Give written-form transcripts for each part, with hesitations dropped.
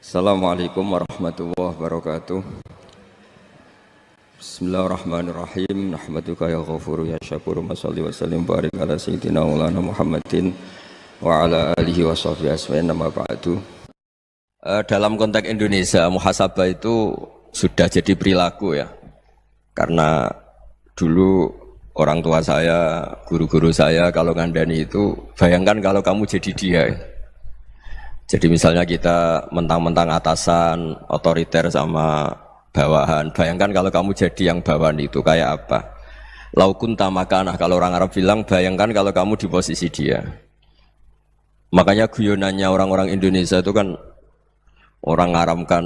Assalamualaikum warahmatullahi wabarakatuh. Bismillahirrahmanirrahim. Nahmaduka ya ghafuru ya syakuru. Mashalli wa sallim barik ala sayyidina maulana Muhammadin wa ala alihi wa sahbihi asma'in nama ba'du. Dalam konteks Indonesia, muhasabah itu sudah jadi perilaku ya. Karena dulu orang tua saya, guru-guru saya kalau ngandani itu, bayangkan kalau kamu jadi dia. Jadi misalnya kita mentang-mentang atasan, otoriter sama bawahan. Bayangkan kalau kamu jadi yang bawahan itu kayak apa? Laukun tamakanah, kalau orang Arab bilang, bayangkan kalau kamu di posisi dia. Makanya guyonannya orang-orang Indonesia itu kan orang ngaramkan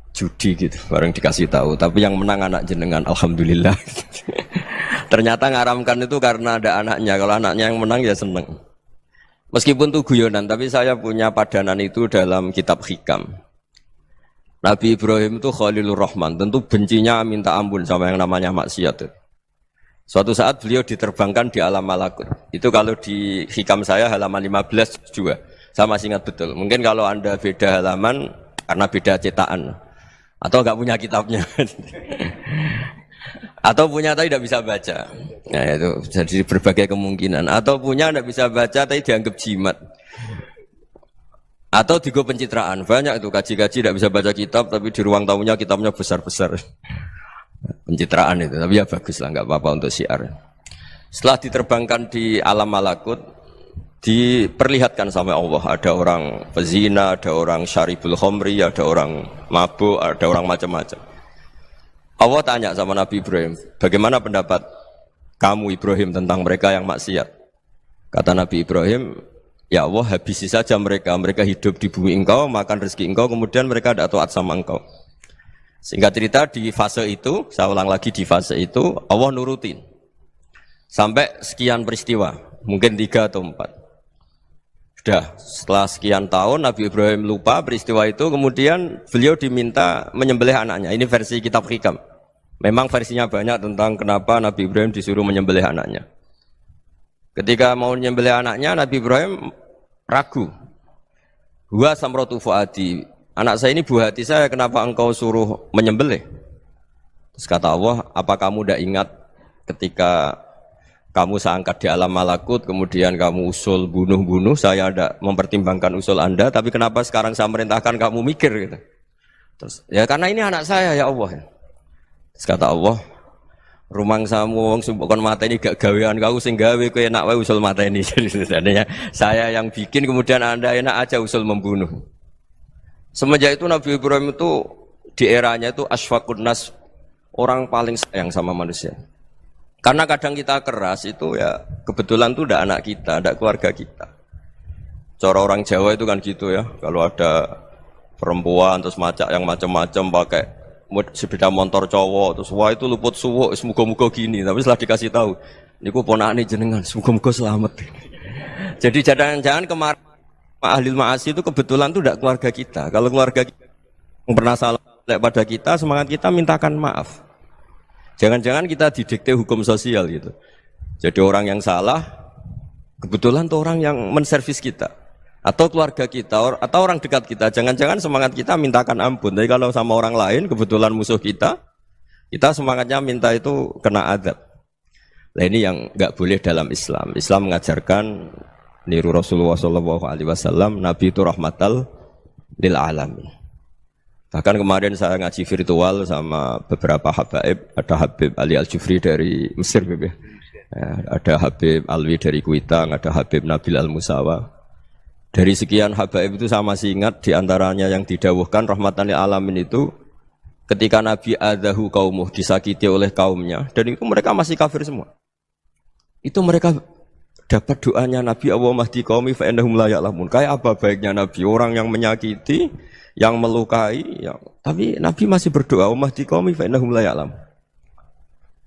judi gitu, bareng dikasih tahu. Tapi yang menang anak jenengan, alhamdulillah. Ternyata ngaramkan itu karena ada anaknya. Kalau anaknya yang menang ya seneng. Meskipun itu guyonan, tapi saya punya padanan itu dalam kitab Hikam. Nabi Ibrahim itu Khalilur Rahman, tentu bencinya minta ampun sama yang namanya maksiat. Suatu saat beliau diterbangkan di alam malakut. Itu kalau di Hikam saya halaman 15 juga. Saya masih ingat betul. Mungkin kalau Anda beda halaman karena beda cetakan. Atau enggak punya kitabnya. Atau punya tapi tidak bisa baca. Nah itu jadi berbagai kemungkinan. Atau punya tidak bisa baca tapi dianggap jimat. Atau digo pencitraan. Banyak itu kaji-kaji tidak bisa baca kitab tapi di ruang tamunya kitabnya besar-besar. Pencitraan itu. Tapi ya bagus lah, nggak apa-apa untuk syiar. Setelah diterbangkan di alam malakut, diperlihatkan sama Allah. Ada orang pezina, ada orang syaribul khomri, ada orang mabuk, ada orang macam-macam. Allah tanya sama Nabi Ibrahim, bagaimana pendapat kamu Ibrahim tentang mereka yang maksiat? Kata Nabi Ibrahim, ya Allah habisi saja mereka. Mereka hidup di bumi engkau, makan rezeki engkau, kemudian mereka tidak taat sama engkau. Singkat cerita di fase itu, saya ulang lagi di fase itu, Allah nurutin. Sampai sekian peristiwa, mungkin 3 atau 4. Sudah, setelah sekian tahun Nabi Ibrahim lupa peristiwa itu, kemudian beliau diminta menyembelih anaknya. Ini versi kitab Hikam. Memang versinya banyak tentang kenapa Nabi Ibrahim disuruh menyembelih anaknya. Ketika mau menyembelih anaknya, Nabi Ibrahim ragu. Huwa samratu fuadi. Anak saya ini buah hati saya, kenapa engkau suruh menyembelih? Terus kata Allah, apa kamu tidak ingat ketika kamu saya angkat di alam malakut, kemudian kamu usul bunuh-bunuh, saya tidak mempertimbangkan usul Anda, tapi kenapa sekarang saya merintahkan kamu mikir gitu. Terus, ya karena ini anak saya ya Allah. Terus kata Allah, rumang samu wong sumpukon mata ini gak gawean kau sing gawe kowe enak wae usul mata ini. Jadi sebenarnya saya yang bikin, kemudian Anda enak aja usul membunuh. Semenjak itu Nabi Ibrahim itu di eranya itu asfaqun nas, orang paling sayang sama manusia. Karena kadang kita keras itu ya kebetulan itu tidak anak kita, tidak keluarga kita. Cara orang Jawa itu kan gitu ya. Kalau ada perempuan terus macak yang macam-macam pakai sepeda motor cowok terus wah itu luput suwuk, semoga-moga gini. Tapi setelah dikasih tahu, niku ponakane jenengan, semoga-moga selamat. Jadi jangan-jangan kemarin ahli ma'asi itu kebetulan itu tidak keluarga kita. Kalau keluarga kita yang pernah salah pada kita, semangat kita mintakan maaf. Jangan-jangan kita didikte hukum sosial gitu. Jadi orang yang salah, kebetulan tuh orang yang menservis kita. Atau keluarga kita, atau orang dekat kita. Jangan-jangan semangat kita mintakan ampun. Tapi kalau sama orang lain, kebetulan musuh kita semangatnya minta itu kena adab. Nah ini yang nggak boleh dalam Islam. Islam mengajarkan, niru Rasulullah SAW, Nabi itu rahmatal lil alamin. Bahkan kemarin saya ngaji virtual sama beberapa habaib, ada Habib Ali Al-Jufri dari Mesir, ya, ada Habib Alwi dari Kuitang, ada Habib Nabil Al-Musawa. Dari sekian habaib itu saya masih ingat diantaranya yang didawuhkan rahmatan lil alamin itu ketika Nabi adahu kaumuh, disakiti oleh kaumnya, dan itu mereka masih kafir semua. Itu mereka dapat doanya Nabi Allah mahdi qaumi fa innahum la ya'lamun. Kayak apa baiknya Nabi, orang yang menyakiti, yang melukai, tapi Nabi masih berdoa mahdi qaumi fa innahum la ya'lamun.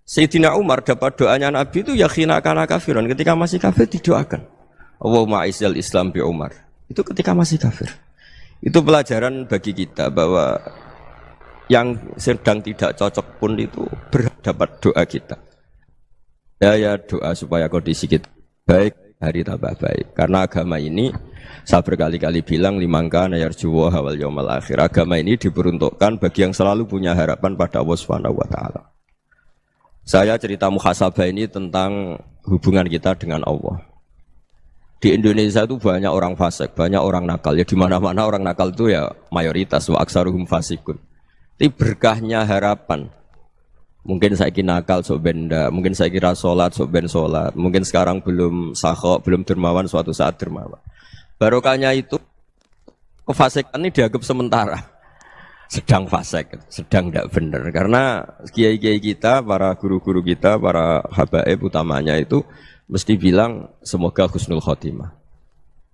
Sayyidina Umar dapat doanya Nabi itu ya khina kana kafiran, ketika masih kafir didoakan. Allahumma aizzal Islam bi Umar. Itu ketika masih kafir. Itu pelajaran bagi kita bahwa yang sedang tidak cocok pun itu berdapat doa kita. Ya doa supaya kondisi kita baik, hari tambah baik. Karena agama ini Saya berkali-kali bilang limangka nayarjuwa hawal yaumal akhir. Agama ini diperuntukkan bagi yang selalu punya harapan pada Allah Subhanahu wa taala. Saya cerita muhasabah ini tentang hubungan kita dengan Allah. Di Indonesia itu banyak orang fasik, banyak orang nakal. Ya di mana-mana orang nakal itu ya mayoritas wa aksaruhum fasikun. Tapi berkahnya harapan. Mungkin saya kira nakal sok benda, mungkin saya kira sholat sok ben sholat, mungkin sekarang belum sakhok, belum dermawan, suatu saat dermawan. Barokahnya itu kefasikan ini dianggap sementara, sedang fasik, sedang tidak benar. Karena kiai-kiai kita, para guru-guru kita, para habaib utamanya itu mesti bilang semoga husnul khotimah.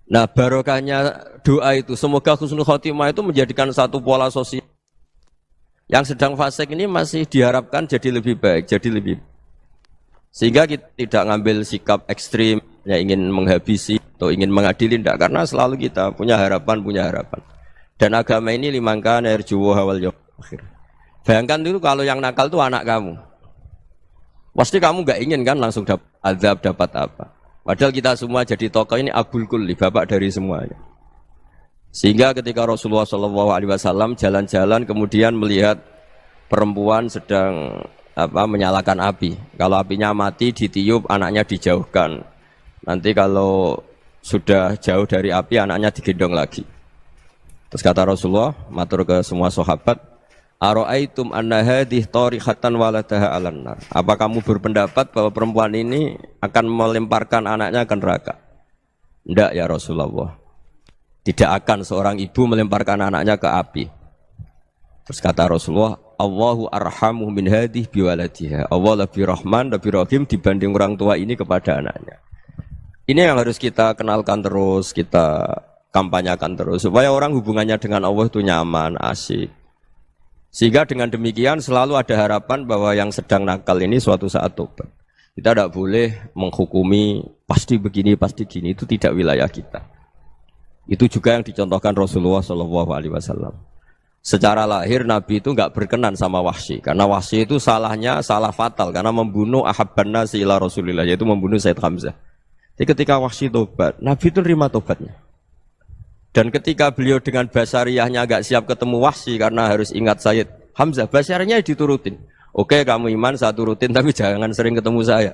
Nah barokahnya doa itu semoga husnul khotimah itu menjadikan satu pola sosial. Yang sedang fasik ini masih diharapkan jadi lebih baik, jadi lebih. Sehingga kita tidak ngambil sikap ekstrim, ya ingin menghabisi atau ingin mengadili, tidak. Karena selalu kita punya harapan. Dan agama ini limangka nerjuwa hawal yaumil akhir. Bayangkan dulu kalau yang nakal itu anak kamu. Pasti kamu nggak ingin kan langsung dapat azab, dapat apa. Padahal kita semua jadi tokoh ini abul kulli, bapak dari semuanya. Sehingga ketika Rasulullah SAW jalan-jalan kemudian melihat perempuan sedang menyalakan api. Kalau apinya mati ditiup, anaknya dijauhkan. Nanti kalau sudah jauh dari api, anaknya digendong lagi. Terus kata Rasulullah, matur ke semua sahabat, Aro'aitum anna hadih tarihatan waladaha alan nar. Apa kamu berpendapat bahwa perempuan ini akan melemparkan anaknya ke neraka? Tidak ya Rasulullah. Tidak akan seorang ibu melemparkan anaknya ke api. Terus kata Rasulullah, Allahu arhamu min hadih biwaladiha. Allah lebih rahman, lebih rahim dibanding orang tua ini kepada anaknya. Ini yang harus kita kenalkan terus, kita kampanyakan terus. Supaya orang hubungannya dengan Allah itu nyaman, asik. Sehingga dengan demikian selalu ada harapan bahwa yang sedang nakal ini suatu saat tobat. Kita tidak boleh menghukumi pasti begini, pasti gini. Itu tidak wilayah kita. Itu juga yang dicontohkan Rasulullah SAW. Secara lahir Nabi itu nggak berkenan sama Wahsy, karena Wahsy itu salahnya salah fatal karena membunuh ahabban nasi ila Rasulillah, yaitu membunuh Sayyid Hamzah. Jadi ketika Wahsy tobat, Nabi itu terima tobatnya. Dan ketika beliau dengan basariyahnya agak siap ketemu Wahsy karena harus ingat Sayyid Hamzah, basariyahnya diturutin. Oke, kamu iman, saya turutin, tapi jangan sering ketemu saya.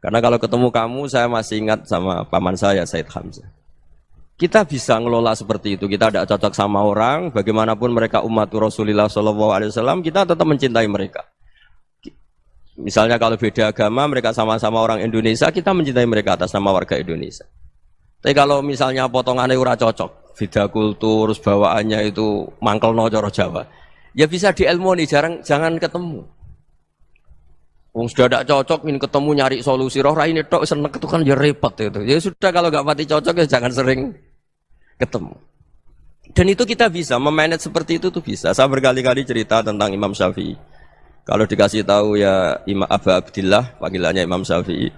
Karena kalau ketemu kamu, saya masih ingat sama paman saya, Sayyid Hamzah. Kita bisa ngelola seperti itu. Kita tidak cocok sama orang, bagaimanapun mereka umat Rasulullah SAW, kita tetap mencintai mereka. Misalnya kalau beda agama, mereka sama-sama orang Indonesia, kita mencintai mereka atas nama warga Indonesia. Tapi kalau misalnya potongannya ora cocok, beda kultur, bawaannya itu mangkel no coro Jawa, ya bisa diilmoni, jangan ketemu. Wong sudah tidak cocok, ingin ketemu nyari solusi. Roh ini tok seneng itu kan ya repot itu. Ya sudah kalau nggak pati cocok ya jangan sering ketemu. Dan itu kita bisa memanage seperti itu tuh bisa. Saya berkali-kali cerita tentang Imam Syafi'i. Kalau dikasih tahu ya Imam Abu Abdillah, panggilannya Imam Syafi'i,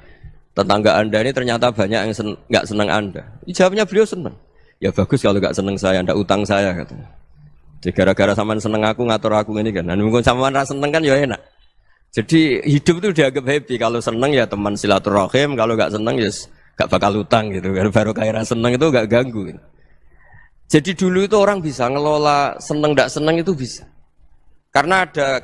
tetangga anda ini ternyata banyak yang nggak senang anda. Jawabnya beliau senang. Ya bagus kalau nggak senang saya, ndak utang saya katanya. Jadi gara-gara sampean seneng aku ngatur aku ini kan. Dan mungkin sampean rasa seneng kan ya enak. Jadi hidup itu dianggap happy. Kalau seneng ya teman silaturahim, kalau nggak seneng ya nggak bakal utang gitu. Baru kaya seneng itu nggak ganggu. Gitu. Jadi dulu itu orang bisa ngelola seneng ndak seneng itu bisa. Karena ada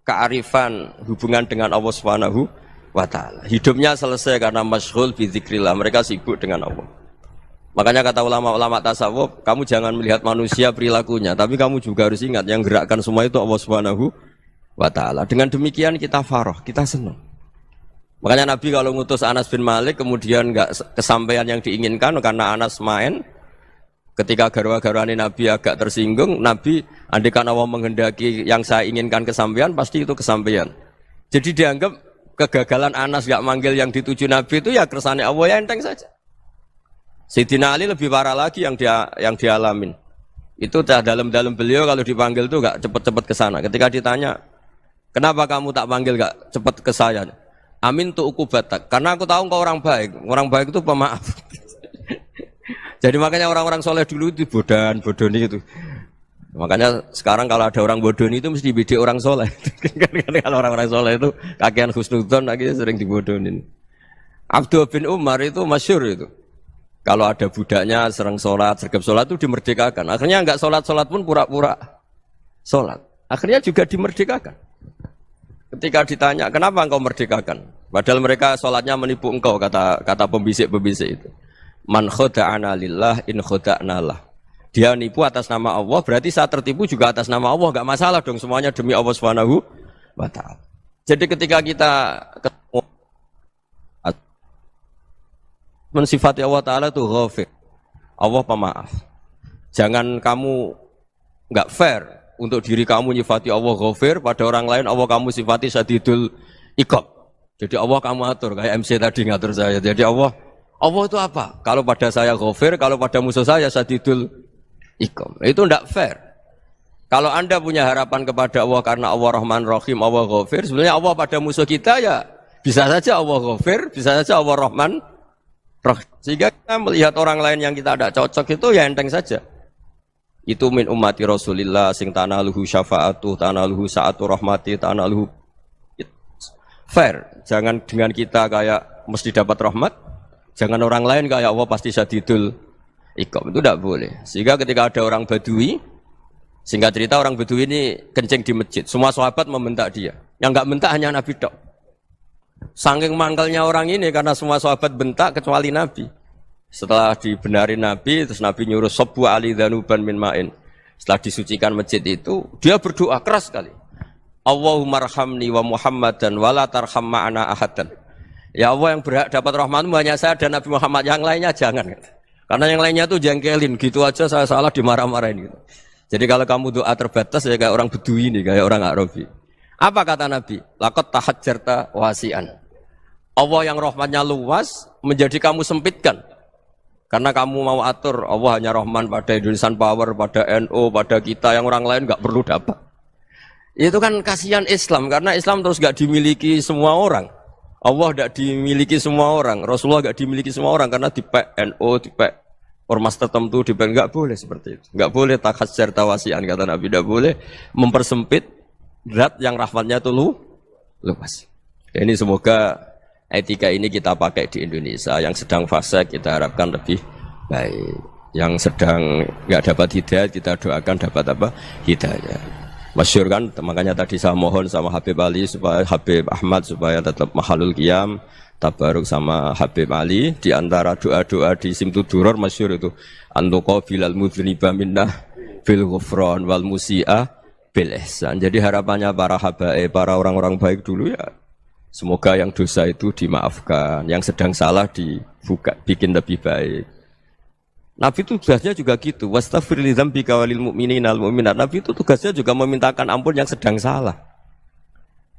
kearifan hubungan dengan Allah Subhanahu wa taala. Hidupnya selesai karena masyghul bi dzikrillah, mereka sibuk dengan Allah. Makanya kata ulama-ulama tasawuf, kamu jangan melihat manusia perilakunya, tapi kamu juga harus ingat yang gerakkan semua itu Allah Subhanahu wa taala. Dengan demikian kita farah, kita senang. Makanya Nabi kalau ngutus Anas bin Malik kemudian enggak kesampaian yang diinginkan karena Anas main. Ketika garwa-garwani Nabi agak tersinggung, Nabi andaikan Allah menghendaki yang saya inginkan kesampaian, pasti itu kesampaian. Jadi dianggap kegagalan Anas gak manggil yang dituju Nabi itu ya kersane Allah, ya enteng saja. Sayyidina Ali lebih parah lagi yang dialamin. Itu dalam beliau kalau dipanggil itu gak cepet-cepet ke sana. Ketika ditanya, kenapa kamu tak panggil gak cepet ke saya? Amin tu ukubatak. Karena aku tahu engkau orang baik. Orang baik itu pemaaf. Jadi makanya orang-orang soleh dulu itu bodoni itu. Makanya sekarang kalau ada orang bodoni itu mesti beda orang soleh. Kalau orang-orang soleh itu kakean husnudzon akhirnya sering dibodonin. Abdullah bin Umar itu masyhur itu. Kalau ada budaknya sering sholat, sergap sholat itu dimerdekakan. Akhirnya enggak sholat pun pura-pura sholat. Akhirnya juga dimerdekakan. Ketika ditanya, kenapa engkau merdekakan? Padahal mereka sholatnya menipu engkau, kata pembisik-pembisik itu. Man khoda'ana lillah in khoda'na lah. Dia nipu atas nama Allah, berarti saat tertipu juga atas nama Allah. Enggak masalah dong, semuanya demi Allah Subhanahu wa ta'ala. Jadi ketika kita ketemu mensifati Allah Ta'ala itu ghafir, Allah pemaaf. Jangan kamu enggak fair untuk diri kamu nyifati Allah ghafir, pada orang lain Allah kamu sifati syadidul iqab. Jadi Allah kamu atur, kayak MC tadi ngatur saya. Jadi Allah itu apa? Kalau pada saya ghafir, kalau pada musuh saya syadidul iqab. Itu enggak fair. Kalau Anda punya harapan kepada Allah karena Allah Rahman Rahim, Allah ghafir, sebenarnya Allah pada musuh kita ya bisa saja Allah ghafir, bisa saja Allah Rahman Rahim. Sehingga kita melihat orang lain yang kita tidak cocok itu ya enteng saja. Itu min ummati Rasulillah sing tanaluhu syafa'atuh, tanaluhu sa'atu rahmati, tanaluhu fair. Jangan dengan kita kayak mesti dapat rahmat, jangan orang lain kayak Allah pasti syadidul iqab. Itu tidak boleh. Sehingga ketika ada orang Badui, singkat cerita orang Badui ini kencing di masjid, semua sahabat membentak dia. Yang enggak bentak hanya Nabi tok. Saking mangkalnya orang ini karena semua sahabat bentak kecuali Nabi. Setelah dibenarin Nabi, terus Nabi nyuruh sabbu ali dhanuban min ma'in. Setelah disucikan masjid itu, dia berdoa keras sekali. Allahumma arhamni wa Muhammadan wa la tarham ma'ana ahadan. Ya Allah, yang berhak dapat rahmatmu hanya saya dan Nabi Muhammad, yang lainnya jangan. Karena yang lainnya tuh jengkelin, gitu aja saya salah dimarah-marahin gitu. Jadi kalau kamu doa terbatas ya kayak orang Bedui ini, kayak orang Arabi. Apa kata Nabi? Laqad tahajjarta wasi'an. Allah yang rahmatnya luas menjadi kamu sempitkan. Karena kamu mau atur Allah hanya Rahman pada Indonesian Power, pada NU, pada kita yang orang lain nggak perlu dapat. Itu kan kasihan Islam, karena Islam terus nggak dimiliki semua orang. Allah nggak dimiliki semua orang, Rasulullah nggak dimiliki semua orang karena dipek NU, dipek ormas tertentu, dipek nggak boleh seperti itu. Nggak boleh takhasyar tawasian kata Nabi, nggak boleh mempersempit zat yang rahmatnya itu luas. Ini semoga etika ini kita pakai di Indonesia. Yang sedang fase kita harapkan lebih baik. Yang sedang nggak dapat hidayah kita doakan dapat apa? Hidayah. Masyhur kan, makanya tadi saya mohon sama Habib Ali supaya Habib Ahmad supaya tetap mahalul qiyam, tabaruk sama Habib Ali. Di antara doa-doa di Simtuduror masyhur itu antuqa bilal mudhniba minnah bil ghufran wal musi'ah bil ihsan. Jadi harapannya para habaib, para orang-orang baik dulu ya, semoga yang dosa itu dimaafkan, yang sedang salah dibuka, bikin lebih baik. Nabi itu tugasnya juga gitu. Wastaghfir li dzambika walil mu'minina wal mu'minat. Nabi itu tugasnya juga memintakan ampun yang sedang salah.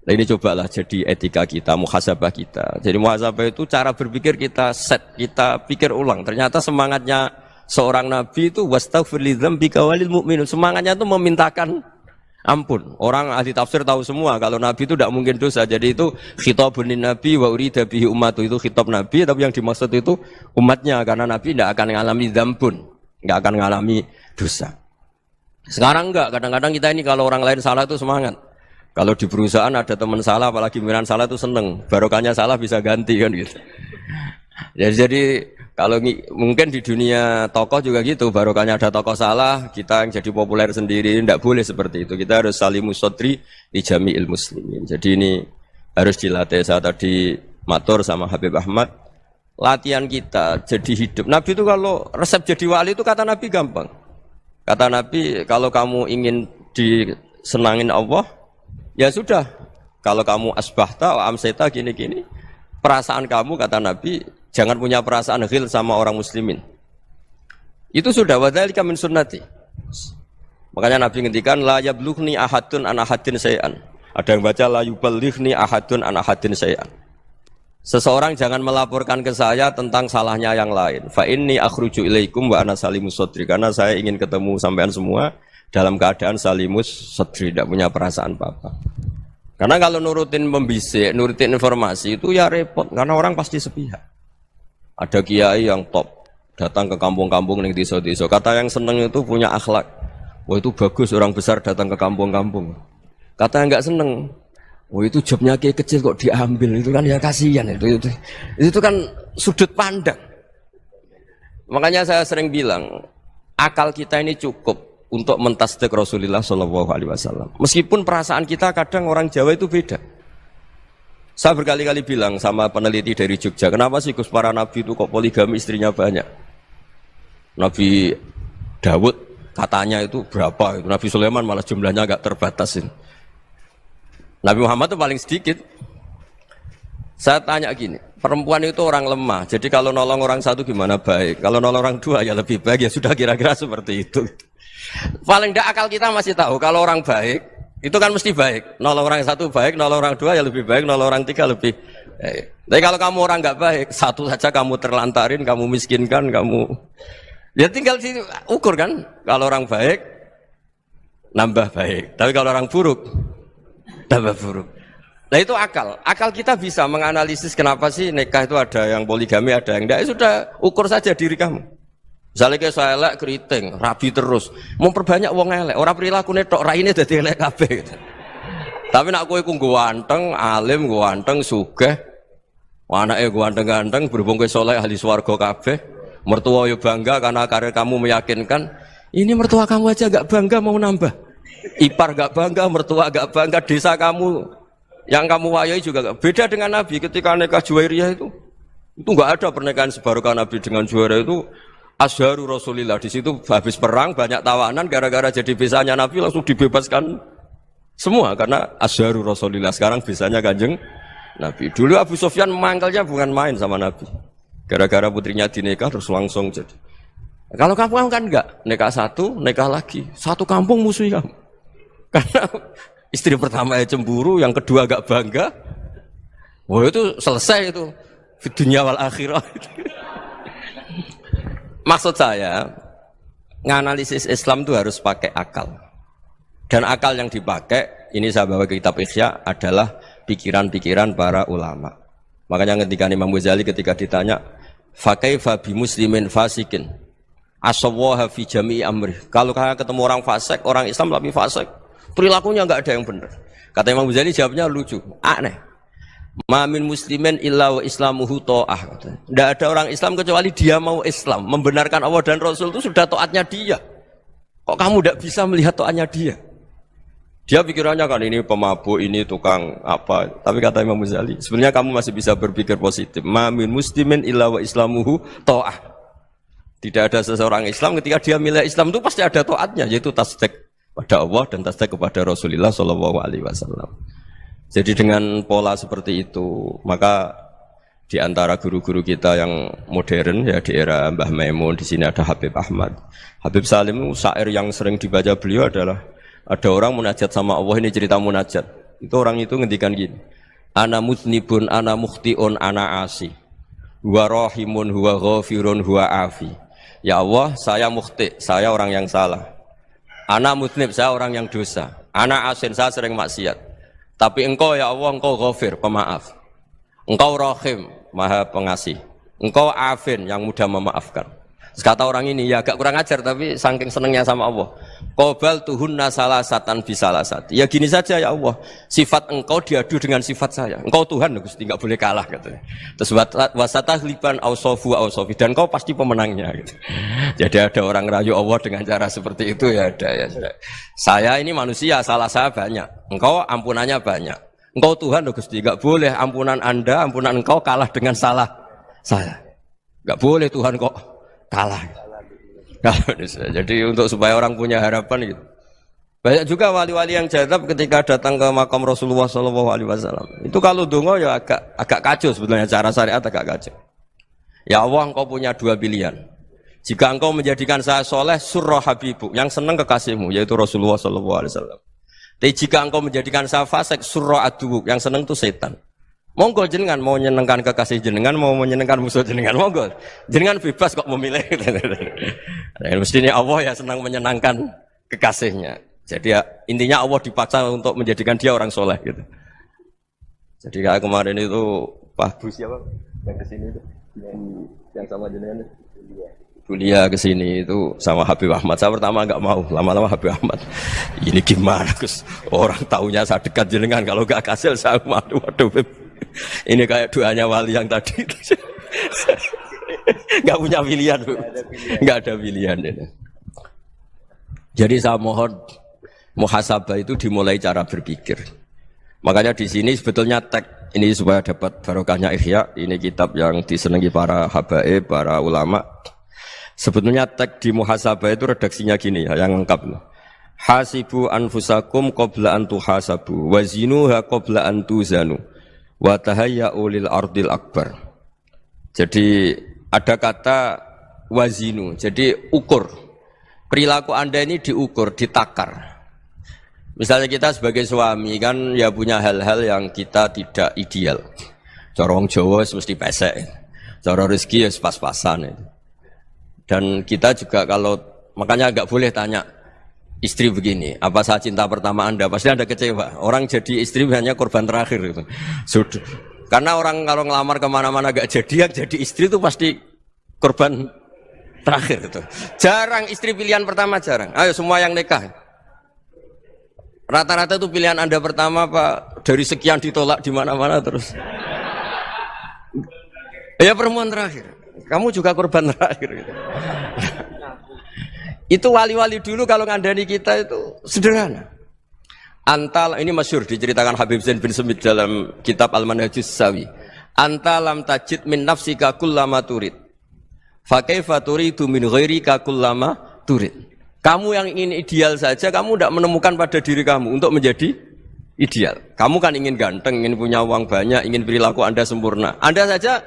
Nah ini cobalah jadi etika kita, muhasabah kita. Jadi muhasabah itu cara berpikir kita set, kita pikir ulang. Ternyata semangatnya seorang nabi itu wastaghfir li dzambika walil mu'minun. Semangatnya itu memintakan ampun. Orang ahli tafsir tahu semua kalau Nabi itu tidak mungkin dosa. Jadi itu khitabun Nabi wa urida bihi ummatu, itu khitab Nabi, tapi yang dimaksud itu umatnya, karena Nabi tidak akan mengalami dzambun, tidak akan mengalami dosa. Sekarang enggak, kadang-kadang kita ini kalau orang lain salah itu semangat. Kalau di perusahaan ada teman salah, apalagi pimpinan salah itu seneng. Barokahnya salah bisa ganti kan gitu. Jadi kalau mungkin di dunia tokoh juga gitu, barokahnya ada tokoh salah, kita yang jadi populer sendiri, tidak boleh seperti itu. Kita harus salimus sodri di jami'il muslimin. Jadi ini harus dilatih. Saya tadi matur sama Habib Ahmad, latihan kita jadi hidup. Nabi itu kalau resep jadi wali itu kata Nabi gampang. Kata Nabi, kalau kamu ingin disenangin Allah, ya sudah. Kalau kamu asbahta wa amseta gini-gini, perasaan kamu kata Nabi, jangan punya perasaan ghil sama orang muslimin. Itu sudah wadzalika min sunnati. Makanya Nabi ngendikan la yablughni ahadun an ahadin syai'an. Ada yang baca la yuballighni ahadun an ahadin syai'an. Seseorang jangan melaporkan ke saya tentang salahnya yang lain. Fa inni akhruju ilaikum wa ana salimus sadri. Karena saya ingin ketemu sampean semua dalam keadaan salimus sadri, tidak punya perasaan apa-apa. Karena kalau nurutin pembisik, nurutin informasi itu ya repot, karena orang pasti sepihak. Ada kiai yang top, datang ke kampung-kampung ning desa-desa. Kata yang seneng itu punya akhlak. Wah itu bagus orang besar datang ke kampung-kampung. Kata yang enggak seneng, wah itu jobnya kiai kecil kok diambil, itu kan ya kasihan itu kan sudut pandang. Makanya saya sering bilang, akal kita ini cukup untuk mentasdik Rasulullah Shallallahu Alaihi Wasallam. Meskipun perasaan kita kadang orang Jawa itu beda. Saya berkali-kali bilang sama peneliti dari Jogja, kenapa sih Gus para nabi itu kok poligami istrinya banyak? Nabi Dawud katanya itu berapa? Nabi Sulaiman malah jumlahnya agak terbatas. Nabi Muhammad itu paling sedikit. Saya tanya gini, perempuan itu orang lemah, jadi kalau nolong orang satu gimana baik? Kalau nolong orang dua ya lebih baik, ya sudah kira-kira seperti itu. Paling tidak akal kita masih tahu, kalau orang baik, itu kan mesti baik. Nolong orang satu baik, nolong orang dua ya lebih baik, nolong orang tiga lebih baik. Tapi kalau kamu orang nggak baik, satu saja kamu terlantarin, kamu miskinkan, kamu... Ya tinggal ukur kan, kalau orang baik, nambah baik. Tapi kalau orang buruk, tambah buruk. Nah itu akal. Akal kita bisa menganalisis kenapa sih nikah itu ada yang poligami, ada yang enggak. Ya sudah, ukur saja diri kamu. Misalnya kayak saya elek keriting, rabi terus. Mau perbanyak wong elek, orang perilaku netok raine dadi elek kabeh. Gitu. Tapi nak kowe ku ganteng, alim, ganteng, sugih. Anake ganteng-ganteng, berhubung kowe saleh ahli swarga kabeh. Mertua yo bangga karena karir kamu meyakinkan. Ini mertua kamu aja enggak bangga mau nambah. Ipar enggak bangga, mertua enggak bangga, desa kamu yang kamu wayai juga gak. Beda dengan Nabi ketika nikah Juwairiyah itu nggak ada pernikahan sebarokah Nabi dengan Juwairiyah itu Azharu Rasulillah. Di situ habis perang banyak tawanan gara-gara jadi besanya Nabi langsung dibebaskan semua karena Azharu Rasulillah. Sekarang besanya Kanjeng Nabi. Dulu Abu Sufyan mangkalnya bukan main sama Nabi. Gara-gara putrinya dinikah terus langsung jadi. Kalau kamu kan enggak, nikah satu, nikah lagi. Satu kampung musuhi kamu. Karena istri pertama ya cemburu, yang kedua agak bangga. Wah itu selesai itu. Di dunia wal akhirah. Maksud saya, nganalisis Islam itu harus pakai akal. Dan akal yang dipakai, ini saya bawa ke kitab Ihya, adalah pikiran-pikiran para ulama. Makanya ketika Imam Ghazali ketika ditanya, fakaifa bi muslimin fasikin asawwaha fi jami'i amri. Kalau kalian ketemu orang fasik, orang Islam tapi fasik, perilakunya enggak ada yang benar. Kata Imam Ghazali jawabnya lucu, aneh. Ma min muslimin illa wa islamuhu ta'ah. Tidak ada orang Islam kecuali dia mau Islam, membenarkan Allah dan Rasul itu sudah taatnya dia. Kok kamu tidak bisa melihat taatnya dia? Dia pikirannya kan ini pemabuk, ini tukang apa. Tapi kata Imam Ghazali, sebenarnya kamu masih bisa berpikir positif. Ma min muslimin illa wa islamuhu ta'ah. Tidak ada seseorang Islam ketika dia milih Islam itu pasti ada taatnya, yaitu tasdik pada Allah dan tasdik kepada Rasulullah Shallallahu Alaihi Wasallam. Jadi dengan pola seperti itu, maka di antara guru-guru kita yang modern ya di era Mbah Maimun, di sini ada Habib Ahmad, Habib Salim, syair yang sering dibaca beliau adalah ada orang munajat sama Allah, ini cerita munajat. Itu orang itu ngendikan gini, ana mutnibun, ana mukhtiun, ana asi, huwa rahimun, huwa ghafirun, huwa afi. Ya Allah, saya mukhti, saya orang yang salah. Ana mutnib, saya orang yang dosa. Ana asin, saya sering maksiat. Tapi engkau ya Allah, engkau ghafir, pemaaf. Engkau rahim, maha pengasih. Engkau afin, yang mudah memaafkan. Kata orang ini, ya agak kurang ajar, tapi saking senengnya sama Allah. Qobal tuhunna salasatan bisalasat. Ya gini saja ya Allah, sifat engkau diadu dengan sifat saya. Engkau Tuhan, Gusti, enggak boleh kalah katanya. Terus wasatahliban ausofu ausofi, dan engkau pasti pemenangnya gitu. Jadi ada orang rayu Allah dengan cara seperti itu ya ada ya. Saya ini manusia, salah saya banyak. Engkau ampunannya banyak. Engkau Tuhan, Gusti, enggak boleh ampunan Anda, ampunan engkau kalah dengan salah saya. Enggak boleh Tuhan kok kalah. Jadi untuk supaya orang punya harapan gitu. Banyak juga wali-wali yang jadab ketika datang ke makam Rasulullah SAW. Itu kalau dongo ya agak kacau sebetulnya, cara syariat agak kacau. Ya Allah, engkau punya dua pilihan. Jika engkau menjadikan saya soleh, surah habibu, yang senang kekasihmu, yaitu Rasulullah SAW. Tapi jika engkau menjadikan saya fasik, surah aduuk, yang senang itu setan. Monggo jenengan mau menyenangkan kekasih jenengan, mau menyenangkan musuh jenengan, monggo. Jenengan bebas kok memilih. Nah, mestinya Allah ya senang menyenangkan kekasihnya. Jadi ya, intinya Allah dipaksa untuk menjadikan dia orang soleh gitu. Jadi kayak kemarin itu Pak Bu siapa yang kesini itu, yang sama jenengan itu, Bulia kesini itu sama Habib Ahmad. Saya pertama nggak mau, lama-lama Habib Ahmad. Ini gimana Gus? Orang taunya saya dekat jenengan, kalau nggak kasil saya waduh. Ini kayak doanya wali yang tadi. Nggak punya pilihan, nggak ada pilihan. Jadi saya mohon muhasabah itu dimulai cara berpikir. Makanya di sini sebetulnya teks ini supaya dapat barokahnya Ihya. Ini kitab yang disenangi para habaib, para ulama. Sebetulnya teks di muhasabah itu redaksinya gini ya, yang lengkap. Hasibu anfusakum qabla an tuhasabu wa zinuha qabla an tuzanu wa tahayya'u lil ardil akbar. Jadi ada kata wazinu, jadi ukur. Perilaku Anda ini diukur, ditakar. Misalnya kita sebagai suami kan ya punya hal-hal yang kita tidak ideal. Corong Jawa mesti pesek, cara rezeki ya pas-pasan. Dan kita juga kalau makanya agak boleh tanya istri begini, apa saat cinta pertama Anda? Pasti Anda kecewa. Orang jadi istri hanya korban terakhir gitu. Sudah. Karena orang kalau ngelamar kemana-mana gak jadi, yang jadi istri itu pasti korban terakhir gitu. Jarang istri pilihan pertama, jarang. Ayo semua yang nikah. Rata-rata itu pilihan Anda pertama Pak, dari sekian ditolak di mana-mana terus. Ya perempuan terakhir. Kamu juga korban terakhir gitu. Itu wali-wali dulu kalau ngandani kita itu sederhana. Antal ini masyhur diceritakan Habib Zain bin Semit dalam kitab Al-Manhajus Sawi. Anta lam tajid min nafsika kullama turid. Fa kaifa turidu min ghairika kullama turid. Kamu yang ingin ideal saja kamu tidak menemukan pada diri kamu untuk menjadi ideal. Kamu kan ingin ganteng, ingin punya uang banyak, ingin perilaku Anda sempurna. Anda saja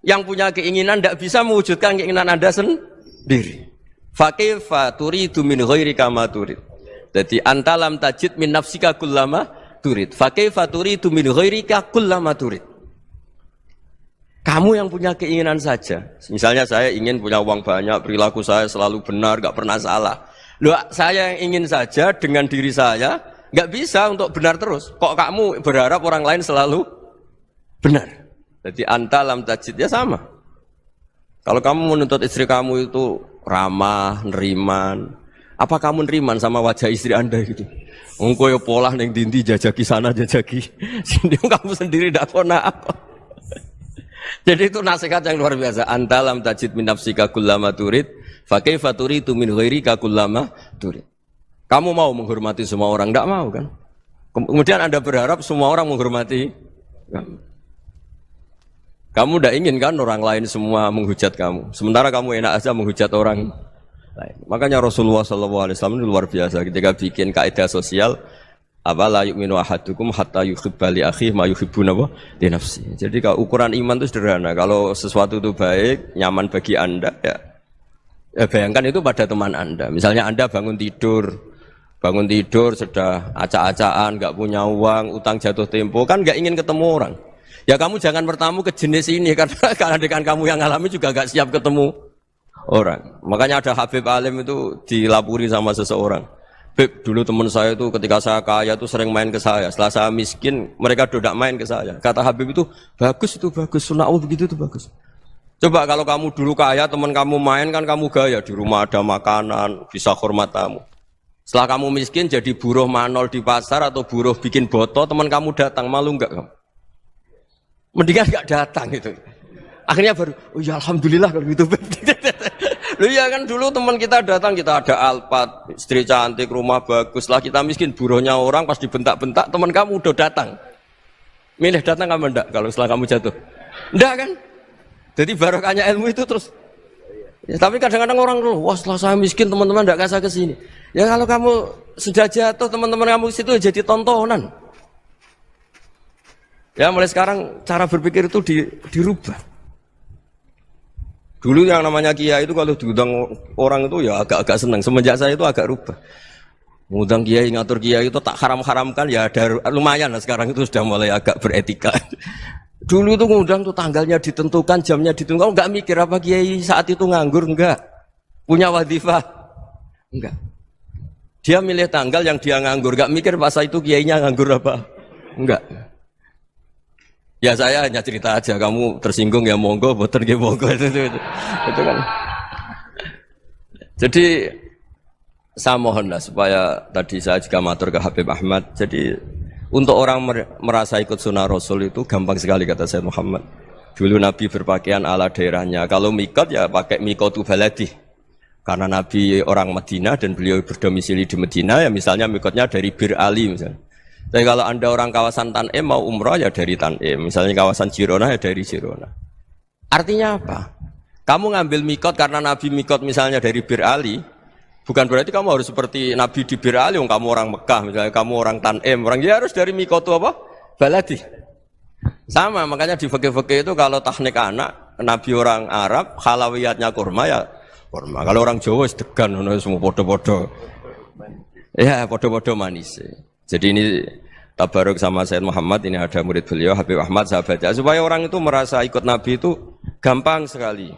yang punya keinginan tidak bisa mewujudkan keinginan Anda sendiri. Fa kaifa turidu min ghairika ma turid. Jadi anta lam tajid min nafsika kullama turid. Fa kaifa turidu min ghairika kullama turid. Kamu yang punya keinginan saja. Misalnya saya ingin punya uang banyak, perilaku saya selalu benar, enggak pernah salah. Loh, saya yang ingin saja dengan diri saya enggak bisa untuk benar terus. Kok kamu berharap orang lain selalu benar? Jadi anta lam tajid ya sama. Kalau kamu menuntut istri kamu itu ramah, neriman, apa kamu neriman sama wajah istri Anda gitu? Engkau ya pola neng dindi jajaki sana jajaki sini kamu sendiri tidak kona apa. Jadi itu nasihat yang luar biasa. Anta lam tajid min nafsika kullama turid, fa kaifa turidu min ghairika kullama turid. Kamu mau menghormati semua orang? Tidak mau kan? Kemudian Anda berharap semua orang menghormati kamu. Kamu tidak ingin kan orang lain semua menghujat kamu. Sementara kamu enak aja menghujat orang lain. Makanya Rasulullah SAW itu luar biasa ketika bikin kaidah sosial. Apa la yu'minu ahadukum hatta yuhibba li akhihi ma yuhibbu li nafsihi. Jadi kalau ukuran iman itu sederhana. Kalau sesuatu itu baik, nyaman bagi Anda ya bayangkan itu pada teman Anda. Misalnya Anda bangun tidur sudah acak-acakan, enggak punya uang, utang jatuh tempo, kan enggak ingin ketemu orang. Ya kamu jangan bertamu ke jenis ini karena dengan kamu yang alami juga enggak siap ketemu orang. Makanya ada Habib Alim itu dilapuri sama seseorang. Beb, dulu teman saya itu ketika saya kaya itu sering main ke saya. Setelah saya miskin, mereka tidak main ke saya. Kata Habib itu bagus, sunnah Allah begitu itu bagus. Coba kalau kamu dulu kaya, teman kamu main kan kamu gaya. Di rumah ada makanan, bisa hormat tamu. Setelah kamu miskin jadi buruh manol di pasar atau buruh bikin boto, teman kamu datang, malu enggak kamu? Mendingan enggak datang itu. Akhirnya baru, oh ya alhamdulillah kalau gitu. Loh ya kan dulu teman kita datang, kita ada Alphard, istri cantik, rumah bagus. Lah kita miskin, buruhnya orang pas dibentak-bentak, teman kamu udah datang. Milih datang kamu enggak kalau setelah kamu jatuh? Enggak kan? Jadi barokahnya ilmu itu terus. Ya, tapi kadang-kadang orang tuh, wah setelah saya miskin teman-teman enggak kasih ke sini. Ya kalau kamu sudah jatuh, teman-teman kamu situ jadi tontonan. Ya mulai sekarang cara berpikir itu dirubah. Dulu yang namanya kiai itu kalau diundang orang itu ya agak-agak senang. Semenjak saya itu agak rubah. Mengundang kiai, ngatur kiai itu tak haram-haramkan ya ada lumayan lah sekarang itu sudah mulai agak beretika. Dulu itu ngundang tuh tanggalnya ditentukan, jamnya ditentukan. Enggak mikir apa kiai saat itu nganggur, enggak. Punya wadifah, enggak. Dia milih tanggal yang dia nganggur, enggak mikir pas itu kiainya nganggur apa. Enggak. Ya saya hanya cerita aja, kamu tersinggung ya monggo, boten nggih monggo itu kan. Jadi saya mohonlah supaya tadi saya juga matur ke Habib Ahmad. Jadi untuk orang merasa ikut sunnah Rasul itu gampang sekali kata Sayyid Muhammad. Dulu Nabi berpakaian ala daerahnya. Kalau mikot ya pakai mikotu baladi. Karena Nabi orang Madinah dan beliau berdomisili di Madinah, ya misalnya mikotnya dari Bir Ali misalnya. Tapi kalau Anda orang kawasan Tanim mau umrah ya dari Tanim. Misalnya kawasan Jirona ya dari Jirona. Artinya apa? Kamu ngambil mikot karena Nabi mikot misalnya dari Bir Ali, bukan berarti kamu harus seperti Nabi di Bir Ali, kamu orang Mekah, misalnya kamu orang Tanim, orang dia harus dari mikot itu apa? Baladi. Sama, makanya di fikih-fikih itu kalau teknik anak, Nabi orang Arab, halawiyatnya kurma ya kurma. Kalau orang Jawa sedegan, semua podo-podo. Ya, podo-podo manis. Jadi ini tabaruk sama Sayyid Muhammad, ini ada murid beliau, Habib Ahmad, sahabatnya. Supaya orang itu merasa ikut Nabi itu gampang sekali.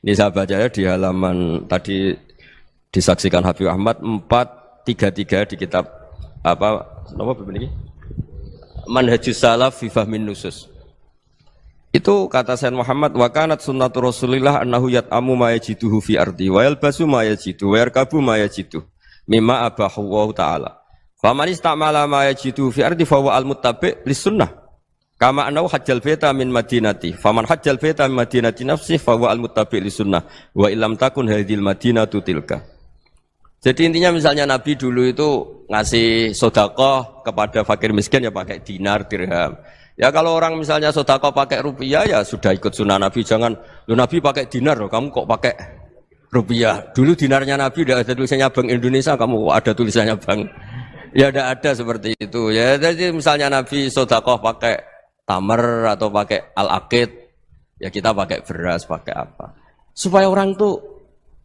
Ini sahabatnya di halaman tadi disaksikan Habib Ahmad 433 di kitab apa begini? Manhajus Salaf fi Fahmin Nusus. Itu kata Sayyid Muhammad, wa kanat sunnatu Rasulillah annahu yat'amu ma yajiduhu fi ardi wa yalbasu ma yajidu wa yarkabu ma yajidu mimma abahu wa ta'ala. Faman istamala ma yajidu fi ardi fa huwa al-muttabi' lis-sunnah. Kama annahu hajjal baita min madinati. Faman hajjal baita min madinati nafsi fa huwa al-muttabi' lis-sunnah wa illam takun hadhil madinatu tilka. Jadi intinya misalnya Nabi dulu itu ngasih sedekah kepada fakir miskin ya pakai dinar, dirham. Ya kalau orang misalnya sedekah pakai rupiah ya sudah ikut sunnah Nabi. Jangan, lu Nabi pakai dinar loh, kamu kok pakai rupiah. Dulu dinarnya Nabi udah ada tulisannya Bank Indonesia, kamu ada tulisannya Bank. Ya tidak ada seperti itu. Ya jadi misalnya Nabi sedekah pakai tamar atau pakai al-aqid, ya kita pakai beras, pakai apa. Supaya orang tuh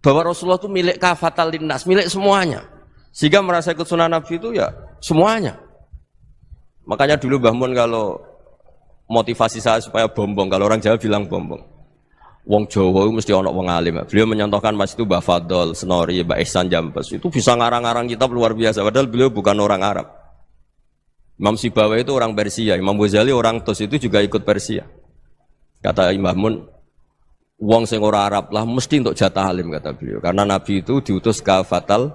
bahwa Rasulullah itu milik kafatal linnas, milik semuanya. Sehingga merasa ikut sunnah Nabi itu ya semuanya. Makanya dulu Mbah Mun kalau motivasi saya supaya bombong, kalau orang Jawa bilang bombong. Wong Jawa itu mesti ono wong alim. Beliau menyontohkan pas itu Mbah Fadol, Senori, Mbah Ihsan Jambes. Itu bisa ngarang-ngarang kitab luar biasa. Padahal beliau bukan orang Arab. Imam Sibawa itu orang Persia. Imam Ghazali orang Tus itu juga ikut Persia. Kata Imam Mun, wong sing ora Arab lah mesti untuk jatah alim kata beliau. Karena Nabi itu diutus kafatal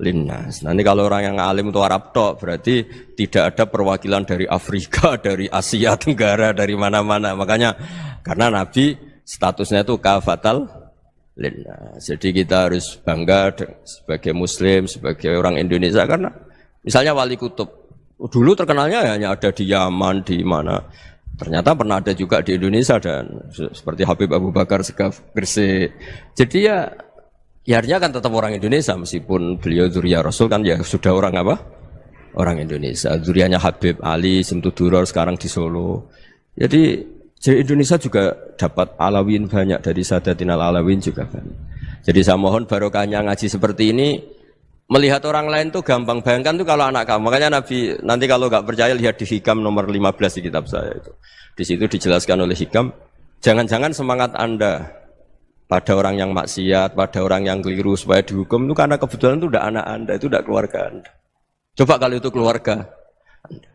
linnas. Nah ini kalau orang yang alim itu Arab tok, berarti tidak ada perwakilan dari Afrika, dari Asia Tenggara, dari mana-mana. Makanya karena Nabi statusnya itu kafatal linnas. Jadi kita harus bangga sebagai Muslim, sebagai orang Indonesia karena misalnya Wali Kutub dulu terkenalnya hanya ada di Yaman, di mana. Ternyata pernah ada juga di Indonesia dan seperti Habib Abu Bakar Segaf Gresik. Jadi ya artinya kan tetap orang Indonesia meskipun beliau dzurriyyah Rasul kan ya sudah orang apa? Orang Indonesia. Dzurriyyahnya Habib Ali Simtuduror sekarang di Solo. Jadi Indonesia juga dapat alawin banyak dari Sadatinal Alawin juga banyak. Jadi saya mohon barokahnya ngaji seperti ini. Melihat orang lain tuh gampang, bayangkan tuh kalau anak kamu. Makanya Nabi nanti kalau nggak percaya lihat di Hikam nomor 15 di kitab saya itu. Di situ dijelaskan oleh Hikam, jangan-jangan semangat Anda pada orang yang maksiat, pada orang yang keliru supaya dihukum itu karena kebetulan itu udah anak Anda, itu udah keluarga Anda. Coba kalau itu keluarga Anda.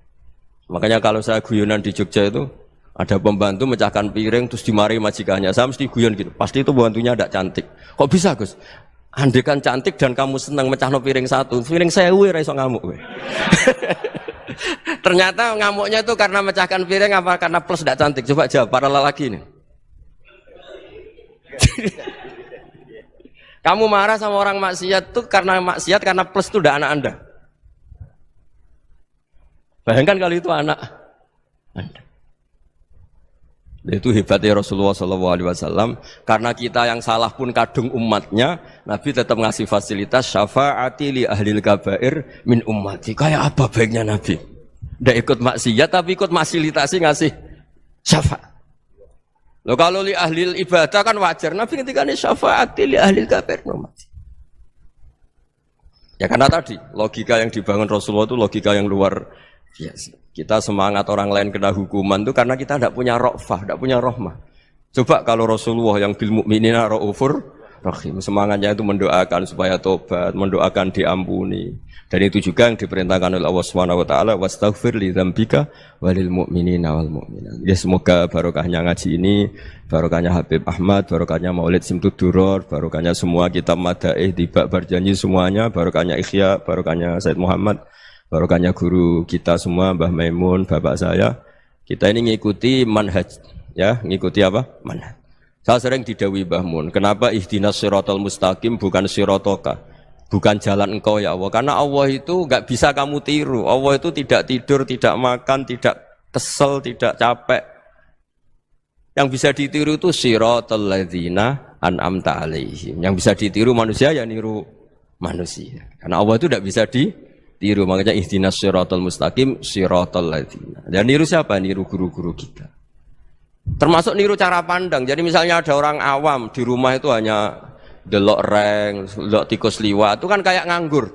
Makanya kalau saya guyonan di Jogja itu ada pembantu mecahkan piring terus dimarahi majikannya, saya mesti guyon gitu. Pasti itu pembantunya tidak cantik. Kok bisa Gus? Andai kan cantik dan kamu senang mecahno piring satu, piring 1000 ora iso ngamuk kowe. Ternyata ngamuknya itu karena mecahkan piring apa karena plus tidak cantik? Coba jawab para lelaki ini. Kamu marah sama orang maksiat tuh karena maksiat karena plus itu udah anak Anda. Bayangkan kalau itu anak Anda. Itu hebatnya Rasulullah SAW. Karena kita yang salah pun kadung umatnya, Nabi tetap ngasih fasilitas syafaati li ahlil kabair min ummati. Kayak apa baiknya Nabi? Tidak ikut maksiat tapi ikut fasilitasi ngasih syafaat. Loh kalau li ahlil ibadah kan wajar. Nabi ketika ini syafaati li ahlil kabair min ummati. Ya karena tadi logika yang dibangun Rasulullah itu logika yang luar biasa. Kita semangat orang lain kena hukuman itu karena kita tidak punya ra'fah, tidak punya rahmah. Coba kalau Rasulullah yang bil mu'minina ra'ufur rahim, semangatnya itu mendoakan supaya tobat, mendoakan diampuni. Dan itu juga yang diperintahkan oleh Allah Subhanahu wa taala, wastaghfir li dzambika walil mu'minina wal mu'minat. Ya semoga barokahnya ngaji ini, barokahnya Habib Ahmad, barokahnya Maulid Simtuduror, barokahnya semua kitab Madaih, Tiba Berjanji semuanya, barokahnya Ikhya, barokahnya Said Muhammad, barokahnya guru kita semua, Mbah Maimun, bapak saya. Kita ini mengikuti manhaj ya, ngikuti apa? Manhaj. Saya sering didhawuhi Mbah Mun, kenapa ihdinas siratal mustaqim bukan siratoka? Bukan jalan engkau ya Allah. Karena Allah itu enggak bisa kamu tiru. Allah itu tidak tidur, tidak makan, tidak kesel, tidak capek. Yang bisa ditiru itu siratal ladzina an'amta alaihim. Yang bisa ditiru manusia ya niru manusia. Karena Allah itu tidak bisa ditiru. Makanya ihdinas siratal mustaqim siratal ladzina. Dan niru siapa? Niru guru-guru kita. Termasuk niru cara pandang. Jadi misalnya ada orang awam di rumah itu hanya delok reng, delok tikus liwat, itu kan kayak nganggur.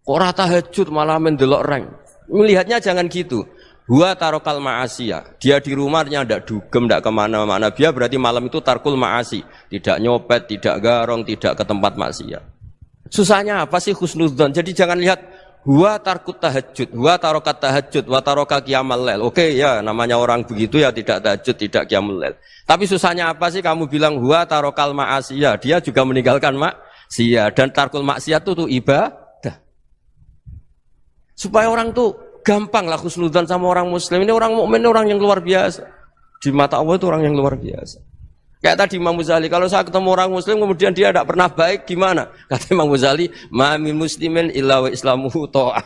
Kok ora tahajud malah mendelok reng. Melihatnya jangan gitu. Huwa tarokal ma'asiyah. Dia di rumahnya tidak dugem, tidak kemana-mana. Dia berarti malam itu tarkul ma'asi. Tidak nyopet, tidak garong, tidak ke tempat maksiat. Susahnya apa sih husnudzon? Jadi jangan lihat huwa tarkut tahajud, huwa tarokat tahajud, wa taroka qiyamul lail. Oke ya, namanya orang begitu ya tidak tahajud, tidak qiyamul lail. Tapi susahnya apa sih kamu bilang huwa tarokal ma'asiyah? Dia juga meninggalkan maksiat, dan tarkul maksiat itu tuh ibadah. Supaya orang tuh gampang lah husnudzon sama orang muslim. Ini orang mukmin, orang yang luar biasa. Di mata Allah itu orang yang luar biasa. Kayak tadi Imam Ghazali, kalau saya ketemu orang muslim kemudian dia tidak pernah baik, gimana? Kata Imam Ghazali, ma min muslimin illa wa islamuhu ta'ah.